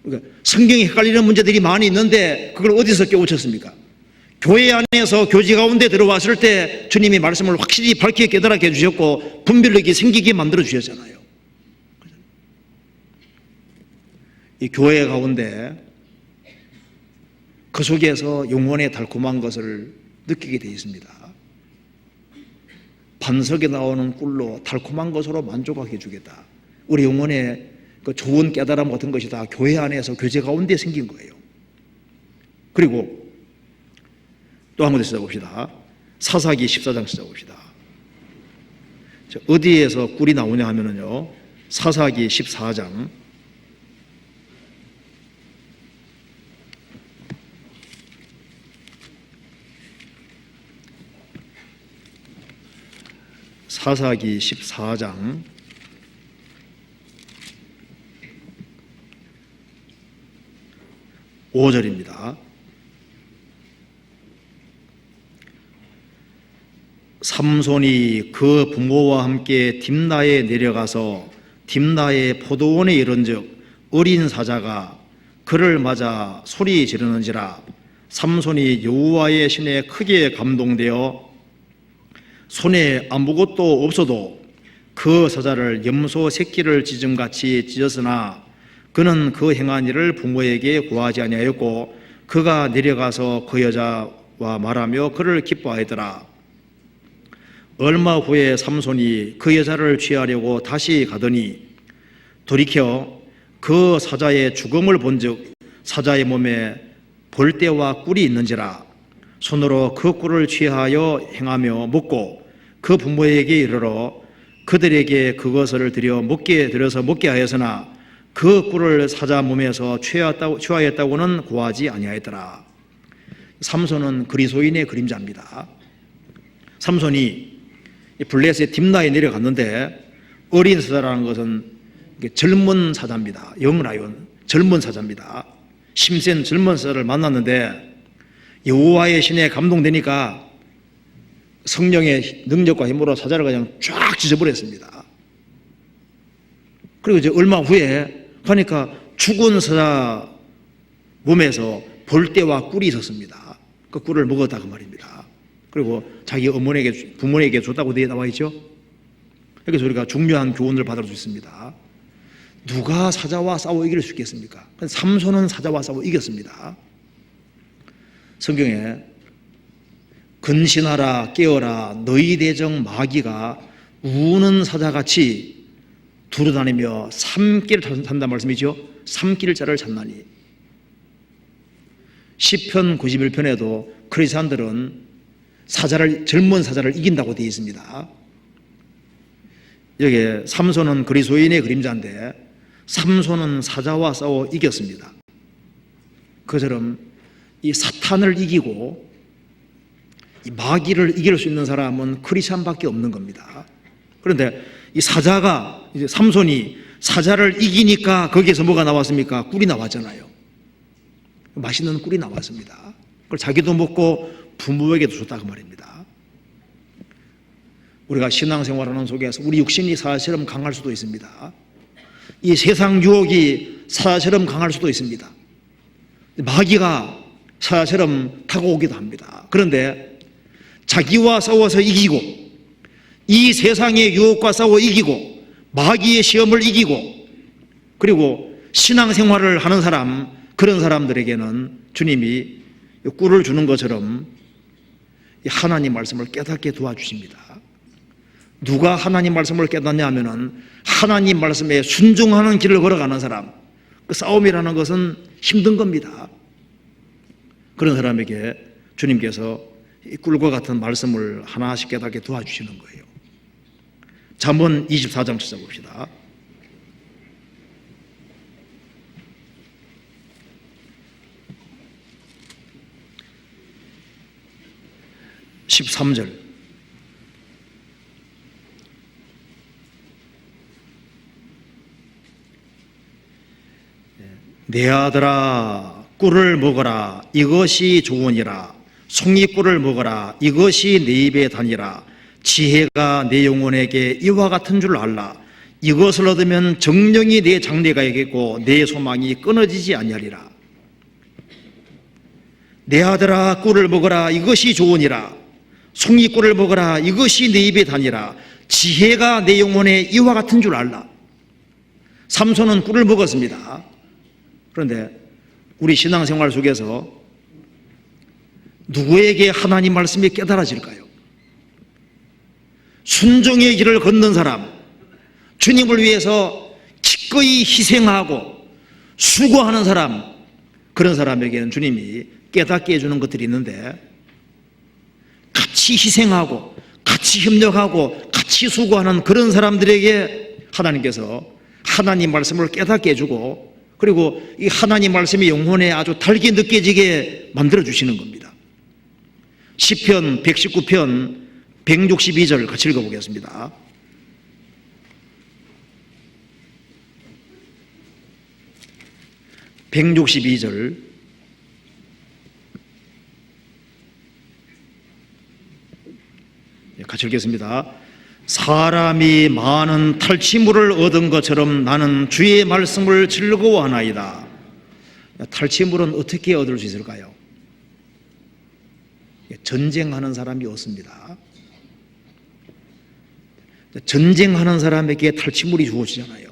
그러니까 성경이 헷갈리는 문제들이 많이 있는데 그걸 어디서 깨우쳤습니까? 교회 안에서 교제 가운데 들어왔을 때 주님이 말씀을 확실히 밝게 깨달게 해주셨고 분별력이 생기게 만들어 주셨잖아요. 이 교회 가운데 그 속에서 영혼의 달콤한 것을 느끼게 되어 있습니다. 반석에 나오는 꿀로 달콤한 것으로 만족하게 해주겠다. 우리 영혼의 그 좋은 깨달음 같은 것이 다 교회 안에서 교제 가운데 생긴 거예요. 그리고 또 한 군데 찾아봅시다. 사사기 14장 찾아봅시다. 어디에서 꿀이 나오냐 하면은요, 사사기 14장 사사기 14장 5절입니다. 삼손이 그 부모와 함께 딥나에 내려가서 딥나의 포도원에 이른즉 어린 사자가 그를 맞아 소리 지르는지라. 삼손이 여호와의 신에 크게 감동되어 손에 아무것도 없어도 그 사자를 염소 새끼를 찢음같이 찢었으나 그는 그 행한 일을 부모에게 고하지 아니하였고 그가 내려가서 그 여자와 말하며 그를 기뻐하였더라. 얼마 후에 삼손이 그 여자를 취하려고 다시 가더니 돌이켜 그 사자의 죽음을 본즉 사자의 몸에 벌떼와 꿀이 있는지라. 손으로 그 꿀을 취하여 행하며 먹고 그 부모에게 이르러 그들에게 그것을 들여서 먹게 하였으나 그 꿀을 사자 몸에서 취하였다고는 고하지 아니하였더라. 삼손은 그리스도인의 그림자입니다. 삼손이 블레셋의 딥나에 내려갔는데 어린 사자라는 것은 젊은 사자입니다. 영라이온, 젊은 사자입니다. 힘센 젊은 사자를 만났는데 여호와의 신에 감동되니까 성령의 능력과 힘으로 사자를 그냥 쫙 찢어버렸습니다. 그리고 이제 얼마 후에 그러니까 죽은 사자 몸에서 벌떼와 꿀이 있었습니다. 그 꿀을 먹었다 그 말입니다. 그리고 자기 어머니에게, 부모에게 줬다고 되어 나와 있죠. 여기서 우리가 중요한 교훈을 받을 수 있습니다. 누가 사자와 싸워 이길 수 있겠습니까? 삼손은 사자와 싸워 이겼습니다. 성경에 근신하라 깨어라 너희 대적 마귀가 우는 사자같이 두루다니며 삼길을 산단 말씀이죠. 삼길자를 찾나니. 시편 91편에도 크리스찬들은 젊은 사자를 이긴다고 되어 있습니다. 여기에 삼손은 그리스도인의 그림자인데 삼손은 사자와 싸워 이겼습니다. 그처럼 이 사탄을 이기고 이 마귀를 이길 수 있는 사람은 크리스찬밖에 없는 겁니다. 그런데 이 사자가, 이제 삼손이 사자를 이기니까 거기에서 뭐가 나왔습니까? 꿀이 나왔잖아요. 맛있는 꿀이 나왔습니다. 그걸 자기도 먹고 부모에게도 줬다 그 말입니다. 우리가 신앙생활하는 속에서 우리 육신이 사자처럼 강할 수도 있습니다. 이 세상 유혹이 사자처럼 강할 수도 있습니다. 마귀가 사자처럼 다가오기도 합니다. 그런데 자기와 싸워서 이기고 이 세상의 유혹과 싸워 이기고 마귀의 시험을 이기고 그리고 신앙생활을 하는 사람, 그런 사람들에게는 주님이 꿀을 주는 것처럼 하나님 말씀을 깨닫게 도와주십니다. 누가 하나님 말씀을 깨닫냐 하면은 하나님 말씀에 순종하는 길을 걸어가는 사람, 그 싸움이라는 것은 힘든 겁니다. 그런 사람에게 주님께서 이 꿀과 같은 말씀을 하나씩 깨닫게 도와주시는 거예요. 잠언 24장 찾아봅시다. 13절. 내 아들아 꿀을 먹어라 이것이 좋으니라. 송이꿀을 먹어라 이것이 내 입에 다니라. 지혜가 내 영혼에게 이와 같은 줄 알라. 이것을 얻으면 정령이 내 장래가 있겠고 내 소망이 끊어지지 아니하리라. 내 아들아 꿀을 먹어라 이것이 좋으니라. 송이꿀을 먹어라 이것이 내 입에 다니라. 지혜가 내 영혼에 이와 같은 줄 알라. 삼손은 꿀을 먹었습니다. 그런데 우리 신앙생활 속에서 누구에게 하나님 말씀이 깨달아질까요? 순종의 길을 걷는 사람, 주님을 위해서 기꺼이 희생하고 수고하는 사람, 그런 사람에게는 주님이 깨닫게 해주는 것들이 있는데 같이 희생하고 같이 협력하고 같이 수고하는 그런 사람들에게 하나님께서 하나님 말씀을 깨닫게 해주고 그리고 이 하나님 말씀이 영혼에 아주 달게 느껴지게 만들어 주시는 겁니다. 시편 119편 162절 같이 읽어보겠습니다. (162절) 같이 읽겠습니다. 사람이 많은 탈취물을 얻은 것처럼 나는 주의 말씀을 즐거워하나이다. 탈취물은 어떻게 얻을 수 있을까요? 전쟁하는 사람이 없습니다. 전쟁하는 사람에게 탈취물이 주어지잖아요.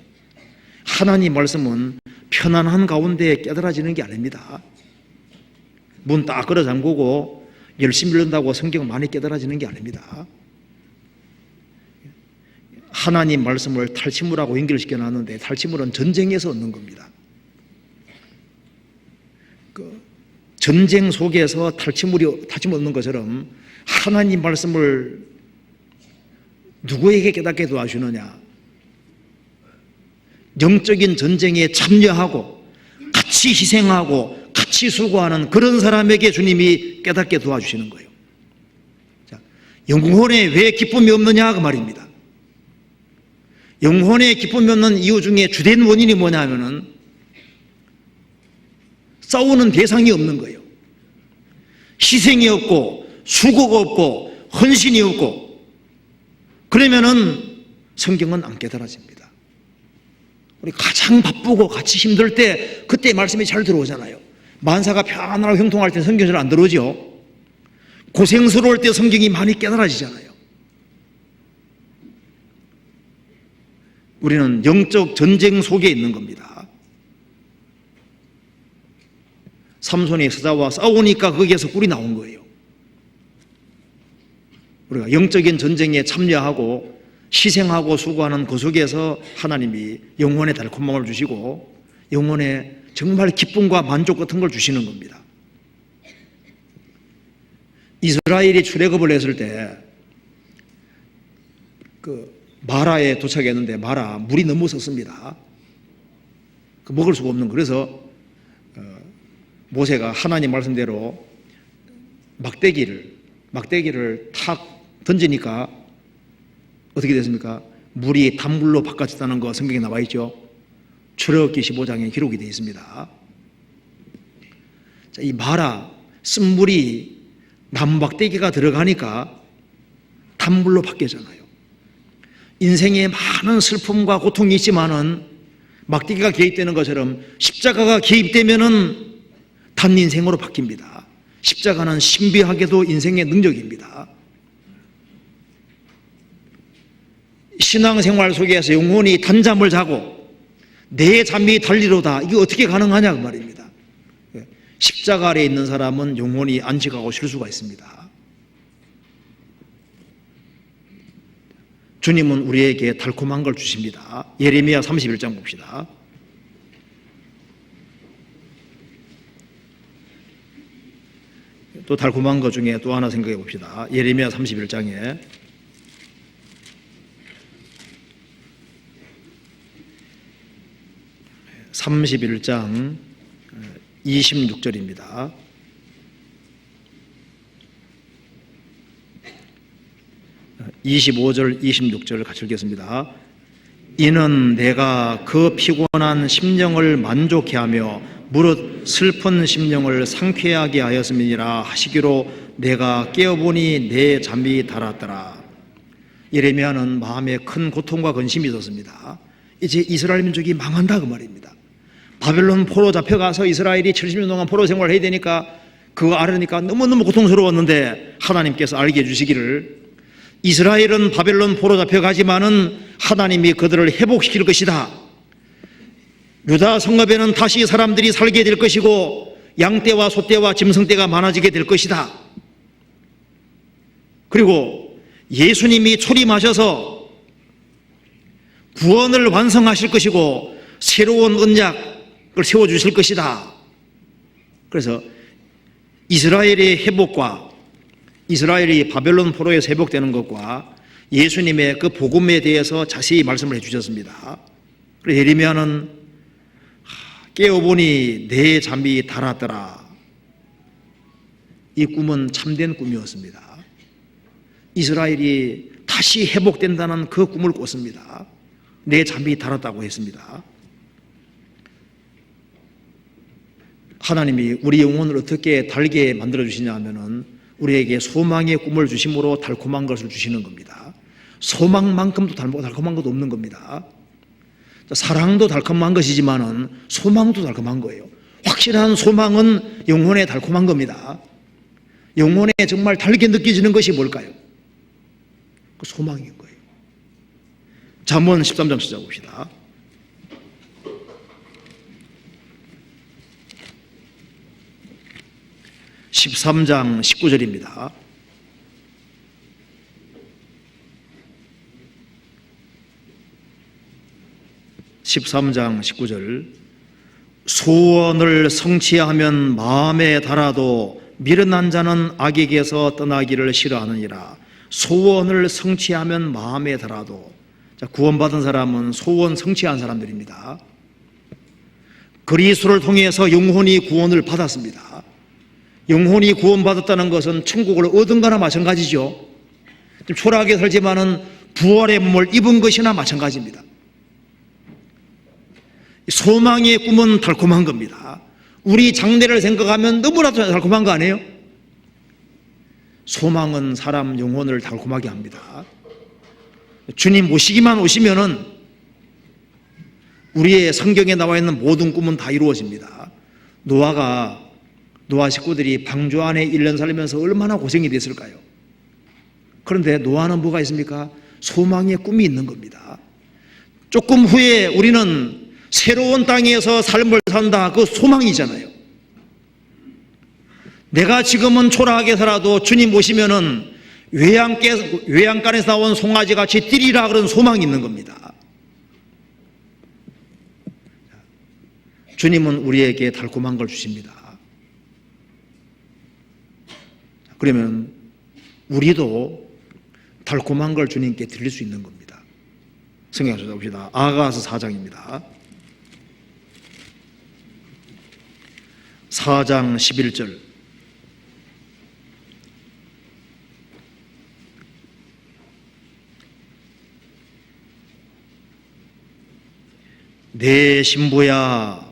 하나님 말씀은 편안한 가운데 깨달아지는 게 아닙니다. 문 딱 걸어 잠그고 열심히 읽는다고 성경 많이 깨달아지는 게 아닙니다. 하나님 말씀을 탈취물하고 연결시켜 놨는데 탈취물은 전쟁에서 얻는 겁니다. 전쟁 속에서 탈취물 얻는 것처럼 하나님 말씀을 누구에게 깨닫게 도와주느냐? 영적인 전쟁에 참여하고 같이 희생하고 같이 수고하는 그런 사람에게 주님이 깨닫게 도와주시는 거예요. 자, 영혼에 왜 기쁨이 없느냐 그 말입니다. 영혼에 기쁨이 없는 이유 중에 주된 원인이 뭐냐 하면은 싸우는 대상이 없는 거예요. 희생이 없고 수고가 없고 헌신이 없고 그러면은 성경은 안 깨달아집니다. 우리 가장 바쁘고 같이 힘들 때 그때 말씀이 잘 들어오잖아요. 만사가 편안하고 형통할 때 성경이 잘 안 들어오죠. 고생스러울 때 성경이 많이 깨달아지잖아요. 우리는 영적 전쟁 속에 있는 겁니다. 삼손이 스다와 싸우니까 거기에서 꿀이 나온 거예요. 우리가 영적인 전쟁에 참여하고 희생하고 수고하는 그 속에서 하나님이 영혼의 달콤함을 주시고 영혼의 정말 기쁨과 만족 같은 걸 주시는 겁니다. 이스라엘이 출애굽을 했을 때 마라에 도착했는데 마라 물이 너무 섰습니다. 먹을 수가 없는 거. 그래서 모세가 하나님 말씀대로 막대기를 탁 던지니까 어떻게 됐습니까? 물이 단물로 바꿔졌다는 거 성경에 나와 있죠. 출애굽기 15장에 기록이 되어 있습니다. 자, 이 마라 쓴물이 나무막대기가 들어가니까 단물로 바뀌잖아요. 인생에 많은 슬픔과 고통이 있지만은 막대기가 개입되는 것처럼 십자가가 개입되면은 단 인생으로 바뀝니다. 십자가는 신비하게도 인생의 능력입니다. 신앙생활 속에서 영혼이 단잠을 자고 내 잠이 달리로다. 이게 어떻게 가능하냐 그 말입니다. 십자가 아래에 있는 사람은 영혼이 안식하고 쉴 수가 있습니다. 주님은 우리에게 달콤한 걸 주십니다. 예레미야 31장 봅시다. 또 달콤한 것 중에 또 하나 생각해 봅시다. 예레미야 31장에 31장 26절입니다. 25절, 26절을 같이 읽겠습니다. 이는 내가 그 피곤한 심령을 만족해 하며 무릇 슬픈 심령을 상쾌하게 하였음이니라 하시기로 내가 깨어보니 내 잠이 달았더라. 예레미야는 마음에 큰 고통과 근심이 있었습니다. 이제 이스라엘 민족이 망한다 그 말입니다. 바벨론 포로 잡혀가서 이스라엘이 70년 동안 포로 생활을 해야 되니까 그거 알으니까 너무너무 고통스러웠는데 하나님께서 알게 해주시기를 이스라엘은 바벨론 포로 잡혀가지만은 하나님이 그들을 회복시킬 것이다. 유다 성읍에는 다시 사람들이 살게 될 것이고 양떼와 소떼와 짐승떼가 많아지게 될 것이다. 그리고 예수님이 초림하셔서 구원을 완성하실 것이고 새로운 언약을 세워주실 것이다. 그래서 이스라엘의 회복과 이스라엘이 바벨론 포로에서 회복되는 것과 예수님의 그 복음에 대해서 자세히 말씀을 해주셨습니다. 그래서 예레미야는 깨어보니 내 잠이 달았더라. 이 꿈은 참된 꿈이었습니다. 이스라엘이 다시 회복된다는 그 꿈을 꿨습니다. 내 잠이 달았다고 했습니다. 하나님이 우리 영혼을 어떻게 달게 만들어 주시냐 하면은 우리에게 소망의 꿈을 주심으로 달콤한 것을 주시는 겁니다. 소망만큼도 달콤한 것도 없는 겁니다. 사랑도 달콤한 것이지만은 소망도 달콤한 거예요. 확실한 소망은 영혼에 달콤한 겁니다. 영혼에 정말 달게 느껴지는 것이 뭘까요? 그 소망인 거예요. 잠언 13장 찾아봅시다. (13장) 19절입니다. (13장) 19절 소원을 성취하면 마음에 달아도 미련한 자는 악에게서 떠나기를 싫어하느니라. 소원을 성취하면 마음에 달아도, 자, 구원받은 사람은 소원 성취한 사람들입니다. 그리스도를 통해서 영혼이 구원을 받았습니다. 영혼이 구원받았다는 것은 천국을 얻은 거나 마찬가지죠. 좀 초라하게 살지만은 부활의 몸을 입은 것이나 마찬가지입니다. 소망의 꿈은 달콤한 겁니다. 우리 장래를 생각하면 너무나도 달콤한 거 아니에요? 소망은 사람 영혼을 달콤하게 합니다. 주님 모시기만 오시면은 우리의 성경에 나와 있는 모든 꿈은 다 이루어집니다. 노아 식구들이 방주 안에 1년 살면서 얼마나 고생이 됐을까요? 그런데 노아는 뭐가 있습니까? 소망의 꿈이 있는 겁니다. 조금 후에 우리는 새로운 땅에서 삶을 산다, 그 소망이잖아요. 내가 지금은 초라하게 살아도 주님 오시면은 외양간에서 나온 송아지 같이 뛰리라, 그런 소망이 있는 겁니다. 주님은 우리에게 달콤한 걸 주십니다. 그러면 우리도 달콤한 걸 주님께 드릴 수 있는 겁니다. 성경 찾아봅시다. 아가서 4장입니다. 4장 11절. 내 신부야,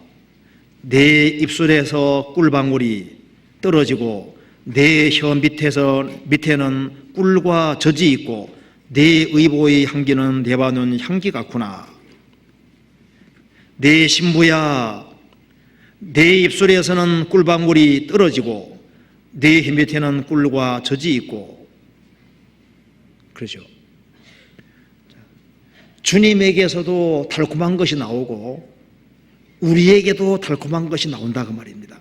내 입술에서 꿀방울이 떨어지고 내 혀 밑에는 꿀과 젖이 있고 내 의복의 향기는 레바논 향기 같구나. 내 신부야, 내 입술에서는 꿀방울이 떨어지고 내 혀 밑에는 꿀과 젖이 있고. 그렇죠. 주님에게서도 달콤한 것이 나오고 우리에게도 달콤한 것이 나온다, 그 말입니다.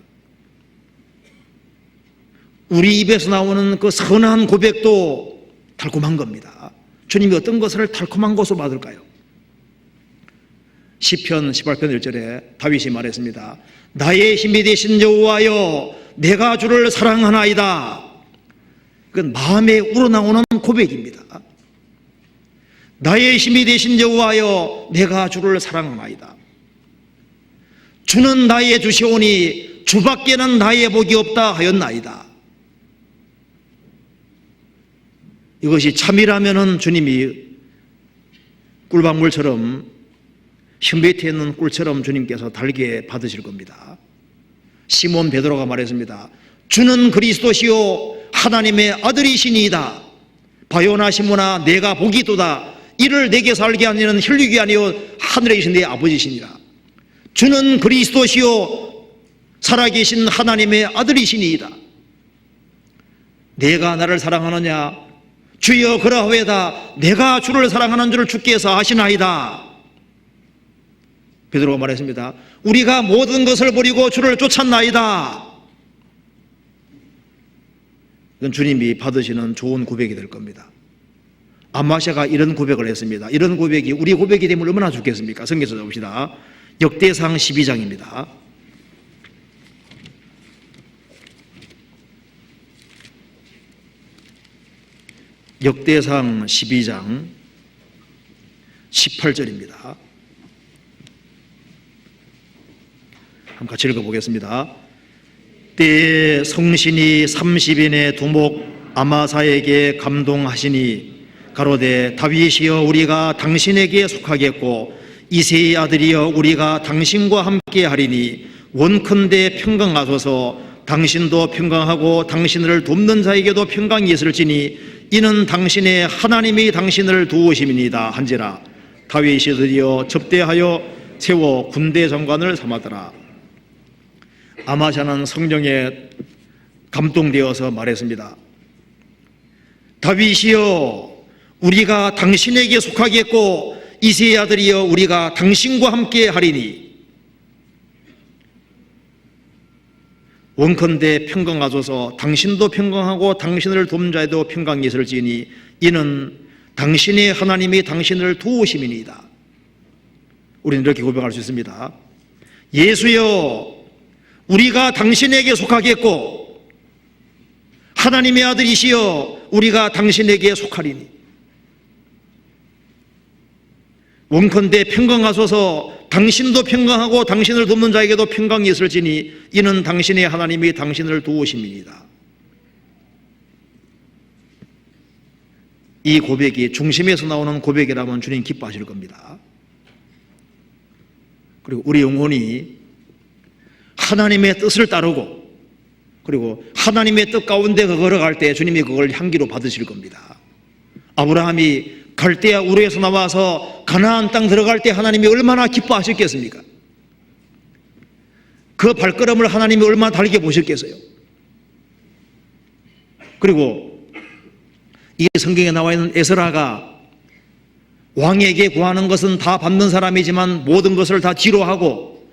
우리 입에서 나오는 그 선한 고백도 달콤한 겁니다. 주님이 어떤 것을 달콤한 것으로 받을까요? 시편 18편 1절에 다윗이 말했습니다. 나의 힘이 되신 여호와여, 내가 주를 사랑하나이다. 그건 마음에 우러나오는 고백입니다. 나의 힘이 되신 여호와여, 내가 주를 사랑하나이다. 주는 나의 주시오니 주밖에는 나의 복이 없다 하였나이다. 이것이 참이라면은 주님이 꿀방울처럼 혀 밑에 있는 꿀처럼 주님께서 달게 받으실 겁니다. 시몬 베드로가 말했습니다. 주는 그리스도시요 하나님의 아들이시니이다. 바요나 시몬아, 내가 복이 있도다. 이를 내게 살게 하는 혈육이 아니요 하늘에 계신 내 아버지시니라. 주는 그리스도시요 살아계신 하나님의 아들이시니이다. 내가 나를 사랑하느냐? 주여 그러하오이다. 내가 주를 사랑하는 줄을 주께서 아시나이다. 베드로가 말했습니다. 우리가 모든 것을 버리고 주를 쫓았나이다. 이건 주님이 받으시는 좋은 고백이 될 겁니다. 암마샤가 이런 고백을 했습니다. 이런 고백이 우리 고백이 되면 얼마나 좋겠습니까? 성경에서 봅시다. 역대상 12장입니다. 역대상 12장 18절입니다. 한번 같이 읽어보겠습니다. 때에 성신이 30인의 두목 아마사에게 감동하시니 가로되 다윗이여 우리가 당신에게 속하겠고 이새의 아들이여 우리가 당신과 함께 하리니 원컨대 평강하소서. 당신도 평강하고 당신을 돕는 자에게도 평강이 있을지니 이는 당신의 하나님이 당신을 도우심이니이다 한지라. 다윗이 드디어 접대하여 세워 군대 장관을 삼았더라. 아마샤는 성령에 감동되어서 말했습니다. 다윗이여 우리가 당신에게 속하겠고 이새의 아들이여 우리가 당신과 함께 하리니 원컨대 평강하소서. 당신도 평강하고 당신을 돕는 자에도 평강이 있을지니 이는 당신의 하나님이 당신을 도우심이니이다. 우리는 이렇게 고백할 수 있습니다. 예수여 우리가 당신에게 속하겠고 하나님의 아들이시여 우리가 당신에게 속하리니 원컨대 평강하소서. 당신도 평강하고 당신을 돕는 자에게도 평강이 있을지니 이는 당신의 하나님이 당신을 도우심이니이다. 이 고백이 중심에서 나오는 고백이라면 주님 기뻐하실 겁니다. 그리고 우리 영혼이 하나님의 뜻을 따르고 그리고 하나님의 뜻 가운데 걸어갈 때 주님이 그걸 향기로 받으실 겁니다. 아브라함이 갈대아 우르에서 나와서 가나안 땅 들어갈 때 하나님이 얼마나 기뻐하셨겠습니까? 그 발걸음을 하나님이 얼마나 달게 보셨겠어요? 그리고 이 성경에 나와 있는 에스라가 왕에게 구하는 것은 다 받는 사람이지만 모든 것을 다 뒤로 하고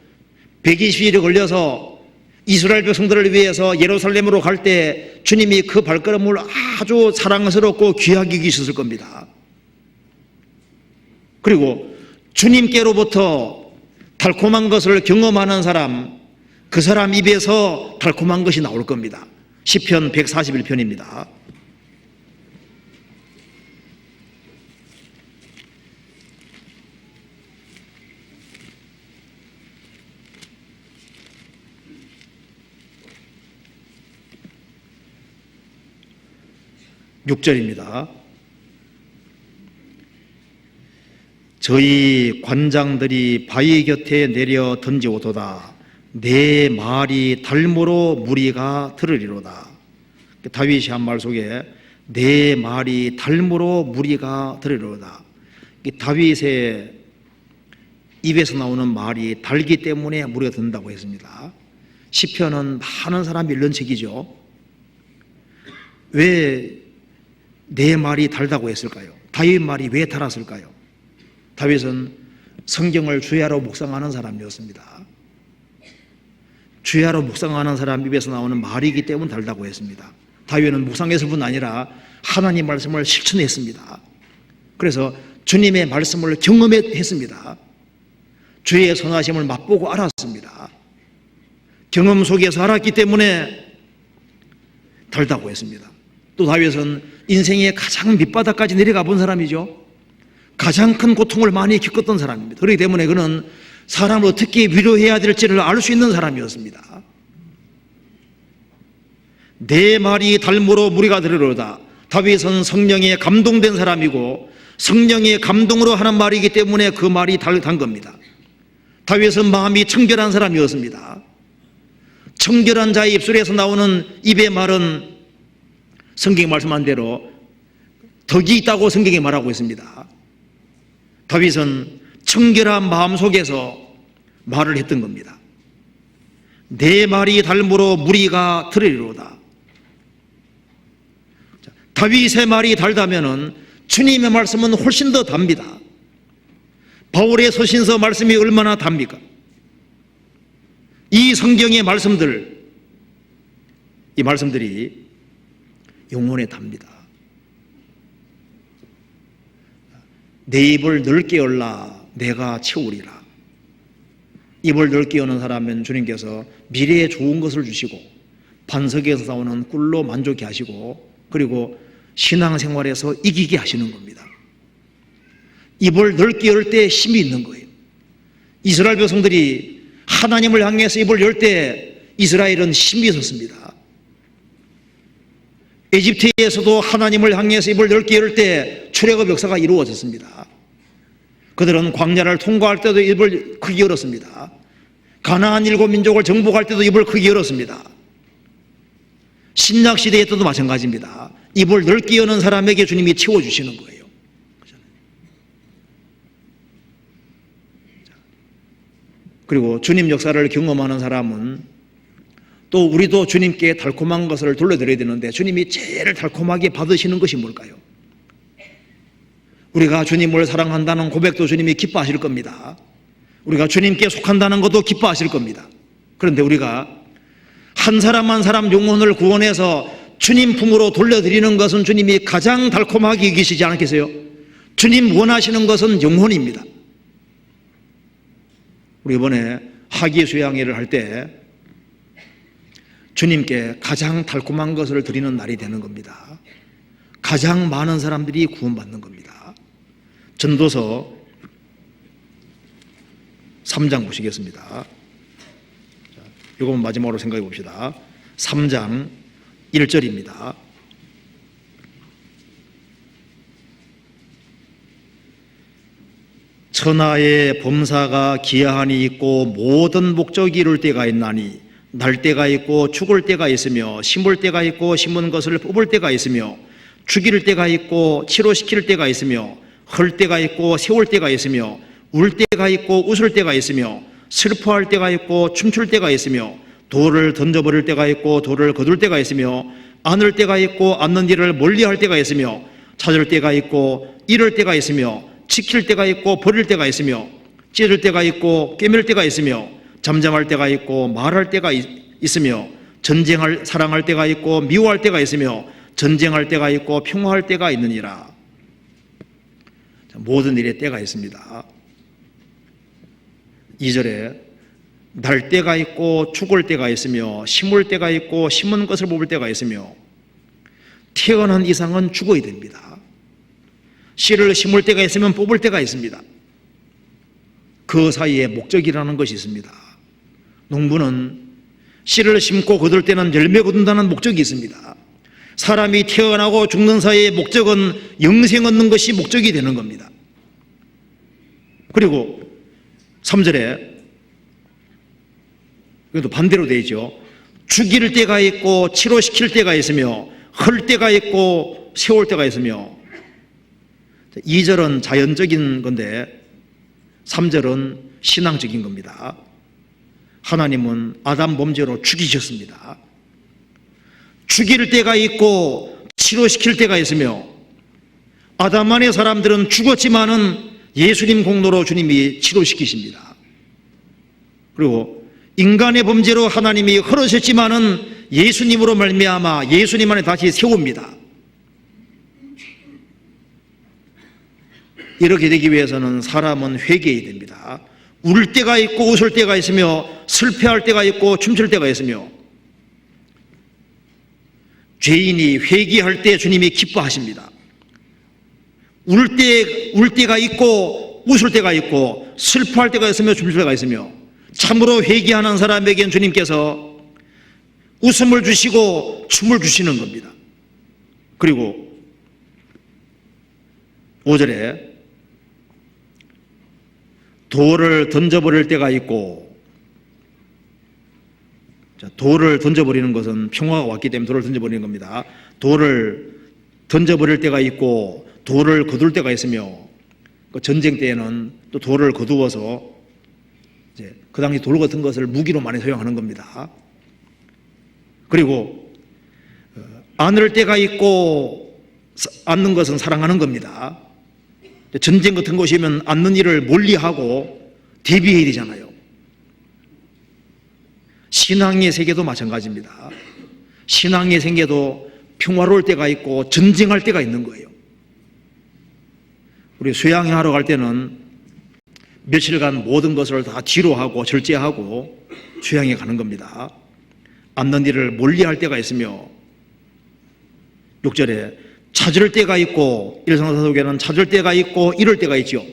120일이 걸려서 이스라엘 백성들을 위해서 예루살렘으로 갈 때 주님이 그 발걸음을 아주 사랑스럽고 귀하게 여기셨을 겁니다. 그리고 주님께로부터 달콤한 것을 경험하는 사람, 그 사람 입에서 달콤한 것이 나올 겁니다. 시편 141편입니다. (6절입니다) 저희 관장들이 바위 곁에 내려 던지오도다. 내 말이 달모로 무리가 들으리로다. 다윗이 한 말 속에 내 말이 달모로 무리가 들으리로다. 다윗의 입에서 나오는 말이 달기 때문에 무리가 듣는다고 했습니다. 시편은 많은 사람이 읽는 책이죠. 왜 내 말이 달다고 했을까요? 다윗 말이 왜 달았을까요? 다윗은 성경을 주야로 묵상하는 사람이었습니다. 주야로 묵상하는 사람 입에서 나오는 말이기 때문에 달다고 했습니다. 다윗은 묵상했을 뿐 아니라 하나님 말씀을 실천했습니다. 그래서 주님의 말씀을 경험했습니다. 주의 선하심을 맛보고 알았습니다. 경험 속에서 알았기 때문에 달다고 했습니다. 또 다윗은 인생의 가장 밑바닥까지 내려가 본 사람이죠. 가장 큰 고통을 많이 겪었던 사람입니다. 그렇기 때문에 그는 사람을 어떻게 위로해야 될지를 알 수 있는 사람이었습니다. 내 말이 달모로 무리가 들으리로다. 다윗은 성령에 감동된 사람이고 성령의 감동으로 하는 말이기 때문에 그 말이 단 겁니다. 다윗은 마음이 청결한 사람이었습니다. 청결한 자의 입술에서 나오는 입의 말은 성경이 말씀한 대로 덕이 있다고 성경이 말하고 있습니다. 다윗은 청결한 마음 속에서 말을 했던 겁니다. 내 말이 달모로 무리가 들으리로다. 다윗의 말이 달다면은 주님의 말씀은 훨씬 더 답니다. 바울의 서신서 말씀이 얼마나 답니까? 이 성경의 말씀들, 이 말씀들이 영혼에 답니다. 내 입을 넓게 열라 내가 채우리라. 입을 넓게 여는 사람은 주님께서 미래에 좋은 것을 주시고 반석에서 나오는 꿀로 만족해 하시고 그리고 신앙생활에서 이기게 하시는 겁니다. 입을 넓게 열 때 힘이 있는 거예요. 이스라엘 백성들이 하나님을 향해서 입을 열 때 이스라엘은 힘이 있었습니다. 에집트에서도 하나님을 향해서 입을 넓게 열 때 출애굽 역사가 이루어졌습니다. 그들은 광야를 통과할 때도 입을 크게 열었습니다. 가나안 7민족을 정복할 때도 입을 크게 열었습니다. 신약 시대에 때도 마찬가지입니다. 입을 넓게 여는 사람에게 주님이 채워주시는 거예요. 그리고 주님 역사를 경험하는 사람은 또 우리도 주님께 달콤한 것을 돌려드려야 되는데 주님이 제일 달콤하게 받으시는 것이 뭘까요? 우리가 주님을 사랑한다는 고백도 주님이 기뻐하실 겁니다. 우리가 주님께 속한다는 것도 기뻐하실 겁니다. 그런데 우리가 한 사람 한 사람 영혼을 구원해서 주님 품으로 돌려드리는 것은 주님이 가장 달콤하게 여기시지 않겠어요? 주님 원하시는 것은 영혼입니다. 우리 이번에 하기수양회를 할 때 주님께 가장 달콤한 것을 드리는 날이 되는 겁니다. 가장 많은 사람들이 구원받는 겁니다. 전도서 3장 보시겠습니다. 이건 마지막으로 생각해 봅시다. 3장 1절입니다. 천하의 범사가 기하니 있고 모든 목적이 이룰 때가 있나니 날 때가 있고 죽을 때가 있으며 심을 때가 있고 심은 것을 뽑을 때가 있으며 죽일 때가 있고 치료시킬 때가 있으며 헐 때가 있고 세울 때가 있으며 울 때가 있고 웃을 때가 있으며 슬퍼할 때가 있고 춤출 때가 있으며 돌을 던져버릴 때가 있고 돌을 거둘 때가 있으며 안을 때가 있고 안는 일을 멀리할 때가 있으며 찾을 때가 있고 잃을 때가 있으며 지킬 때가 있고 버릴 때가 있으며 찌를 때가 있고 꿰맬 때가 있으며 잠잠할 때가 있고 말할 때가 있으며 사랑할 때가 있고 미워할 때가 있으며 전쟁할 때가 있고 평화할 때가 있느니라. 모든 일에 때가 있습니다. 2절에 날 때가 있고 죽을 때가 있으며 심을 때가 있고 심은 것을 뽑을 때가 있으며 태어난 이상은 죽어야 됩니다. 씨를 심을 때가 있으면 뽑을 때가 있습니다. 그 사이에 목적이라는 것이 있습니다. 농부는 씨를 심고 거둘 때는 열매 거둔다는 목적이 있습니다. 사람이 태어나고 죽는 사이의 목적은 영생 얻는 것이 목적이 되는 겁니다. 그리고 3절에 이것도 반대로 되죠. 죽일 때가 있고 치료시킬 때가 있으며 헐 때가 있고 세울 때가 있으며 2절은 자연적인 건데 3절은 신앙적인 겁니다. 하나님은 아담 범죄로 죽이셨습니다. 죽일 때가 있고 치료시킬 때가 있으며 아담 안의 사람들은 죽었지만은 예수님 공로로 주님이 치료시키십니다. 그리고 인간의 범죄로 하나님이 헐으셨지만은 예수님으로 말미암아 예수님 안에 다시 세웁니다. 이렇게 되기 위해서는 사람은 회개해야 됩니다. 울 때가 있고 웃을 때가 있으며 슬퍼할 때가 있고 춤출 때가 있으며 죄인이 회개할 때 주님이 기뻐하십니다. 울 때가 있고 웃을 때가 있고 슬퍼할 때가 있으며 춤출 때가 있으며 참으로 회개하는 사람에겐 주님께서 웃음을 주시고 춤을 주시는 겁니다. 그리고 5절에 돌을 던져버릴 때가 있고, 돌을 던져버리는 것은 평화가 왔기 때문에 돌을 던져버리는 겁니다. 돌을 던져버릴 때가 있고 돌을 거둘 때가 있으며 전쟁 때에는 또 돌을 거두어서 이제 그 당시 돌 같은 것을 무기로 많이 사용하는 겁니다. 그리고 안을 때가 있고 안는 것은 사랑하는 겁니다. 전쟁 같은 것이 오면 안는 일을 멀리하고 대비해야 되잖아요. 신앙의 세계도 마찬가지입니다. 신앙의 세계도 평화로울 때가 있고 전쟁할 때가 있는 거예요. 우리 수양하러 갈 때는 며칠간 모든 것을 다 뒤로 하고 절제하고 수양에 가는 겁니다. 앉는 일을 멀리할 때가 있으며 6절에 찾을 때가 있고, 일상사독에는 찾을 때가 있고 잃을 때가 있죠.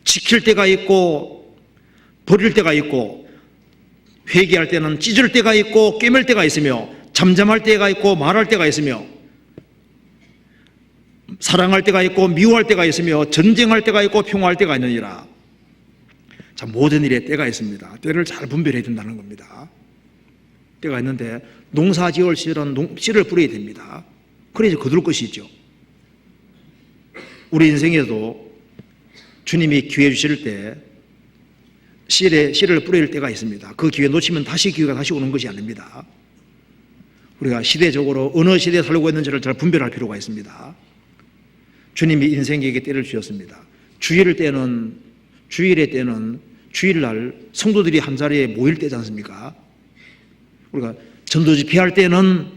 지킬 때가 있고 버릴 때가 있고 회개할 때는 찢을 때가 있고 꿰맬 때가 있으며 잠잠할 때가 있고 말할 때가 있으며 사랑할 때가 있고 미워할 때가 있으며 전쟁할 때가 있고 평화할 때가 있느니라. 자, 모든 일에 때가 있습니다. 때를 잘 분별해야 된다는 겁니다. 때가 있는데 농사 지을 시절은 씨를 뿌려야 됩니다. 그래야지 거둘 것이 있죠. 우리 인생에도 주님이 기회 주실 때 씨를 뿌릴 때가 있습니다. 그 기회 놓치면 다시 기회가 다시 오는 것이 아닙니다. 우리가 시대적으로 어느 시대에 살고 있는지를 잘 분별할 필요가 있습니다. 주님이 인생에게 때를 주셨습니다. 주일의 때는 주일날 성도들이 한 자리에 모일 때지 않습니까? 우리가 전도 집회할 때는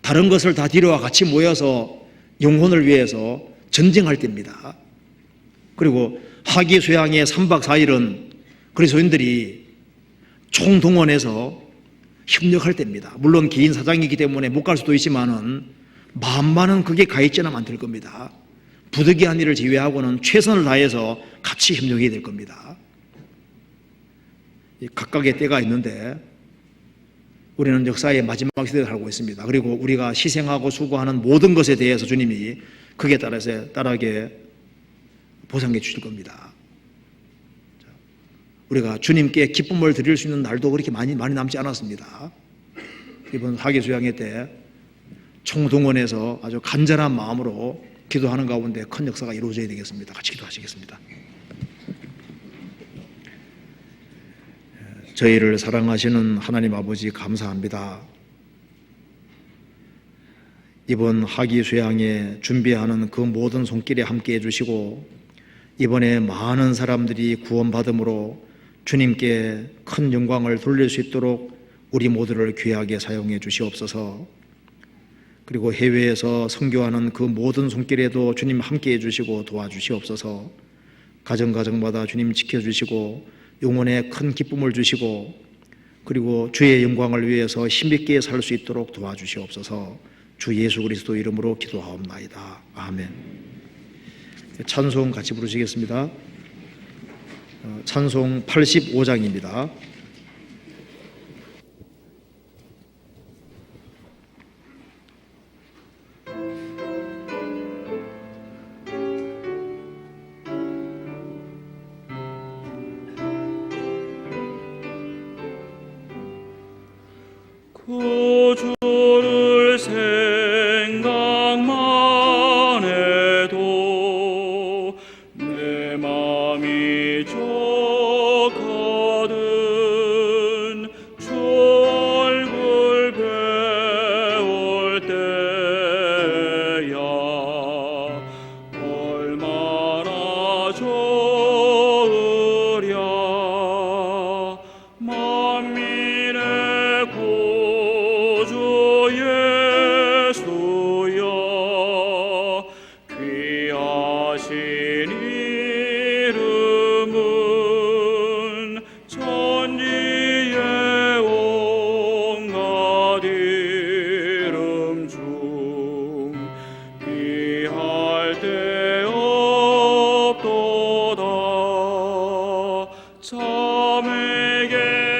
다른 것을 다 뒤로와 같이 모여서 영혼을 위해서 전쟁할 때입니다. 그리고 하기 수양의 3박 4일은 그리스도인들이 총동원해서 협력할 때입니다. 물론 개인 사장이기 때문에 못 갈 수도 있지만은 마음만은 그게 가 있지는 않을 겁니다. 부득이한 일을 제외하고는 최선을 다해서 같이 협력해야 될 겁니다. 각각의 때가 있는데 우리는 역사의 마지막 시대에 살고 있습니다. 그리고 우리가 희생하고 수고하는 모든 것에 대해서 주님이 그에 따라서 따르게 보상해 주실 겁니다. 우리가 주님께 기쁨을 드릴 수 있는 날도 그렇게 많이 남지 않았습니다. 이번 하계수양회 때 총동원해서 아주 간절한 마음으로 기도하는 가운데 큰 역사가 이루어져야 되겠습니다. 같이 기도하시겠습니다. 저희를 사랑하시는 하나님 아버지 감사합니다. 이번 하기 수양에 준비하는 그 모든 손길에 함께 해주시고 이번에 많은 사람들이 구원받음으로 주님께 큰 영광을 돌릴 수 있도록 우리 모두를 귀하게 사용해 주시옵소서. 그리고 해외에서 선교하는 그 모든 손길에도 주님 함께 해주시고 도와주시옵소서. 가정가정마다 주님 지켜주시고 영혼에 큰 기쁨을 주시고 그리고 주의 영광을 위해서 힘있게 살 수 있도록 도와주시옵소서. 주 예수 그리스도 이름으로 기도하옵나이다. 아멘. 찬송 같이 부르시겠습니다. 찬송 85장입니다. 구주를 생각만 해도 내 맘이 족하든 주 얼굴 배울 때야 얼마나 좋으랴. 만민의 구주 예수여 귀하신 이름은 천지의 온갖 이름 중 비할 데 없도다. 참에게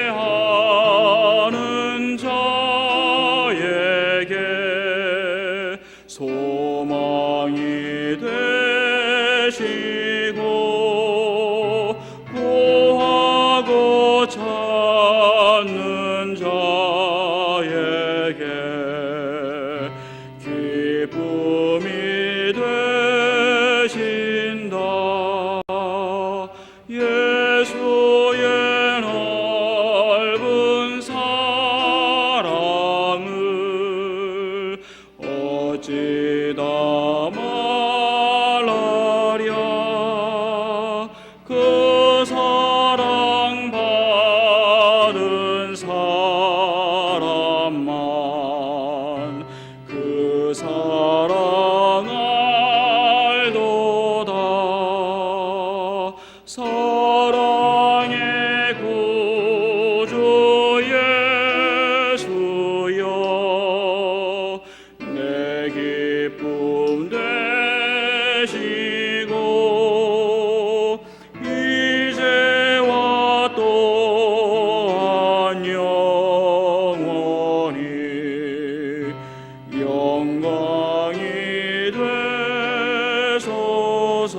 하는 자에게 소망이 되시고 구하고 찾는 자에게 기쁨이 되신다. 예수의 넓은 사랑을 어찌다 말하랴. 그 사랑 받은 사람만 그 사랑 알도다. 사랑의 구주 예수여 내 기쁨 되시고 이제와 또한 영원히 영광이 되소서.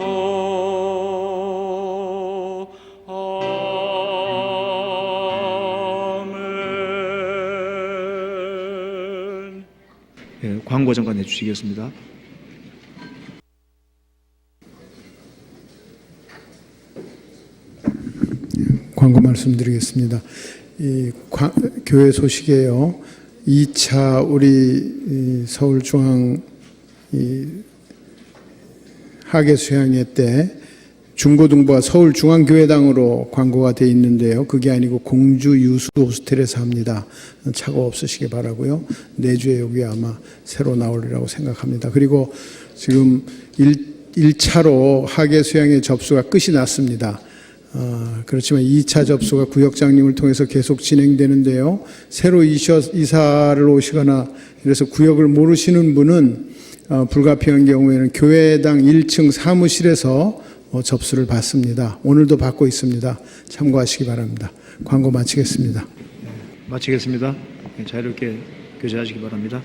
아멘. 광고 잠깐 해주시겠습니다. 광고 말씀드리겠습니다. 교회 소식이에요. 2차 우리 서울중앙 하계 수양회 때 중고등부와 서울중앙교회당으로 광고가 되어 있는데요. 그게 아니고 공주 유수 호스텔에서 합니다. 착오 없으시기 바라고요. 내주에 여기 아마 새로 나오리라고 생각합니다. 그리고 지금 1차로 하계 수양회 접수가 끝이 났습니다. 그렇지만 2차 접수가 구역장님을 통해서 계속 진행되는데요. 새로 이사를 오시거나 이래서 구역을 모르시는 분은 불가피한 경우에는 교회당 1층 사무실에서 접수를 받습니다. 오늘도 받고 있습니다. 참고하시기 바랍니다. 광고 마치겠습니다. 마치겠습니다. 자유롭게 교제하시기 바랍니다.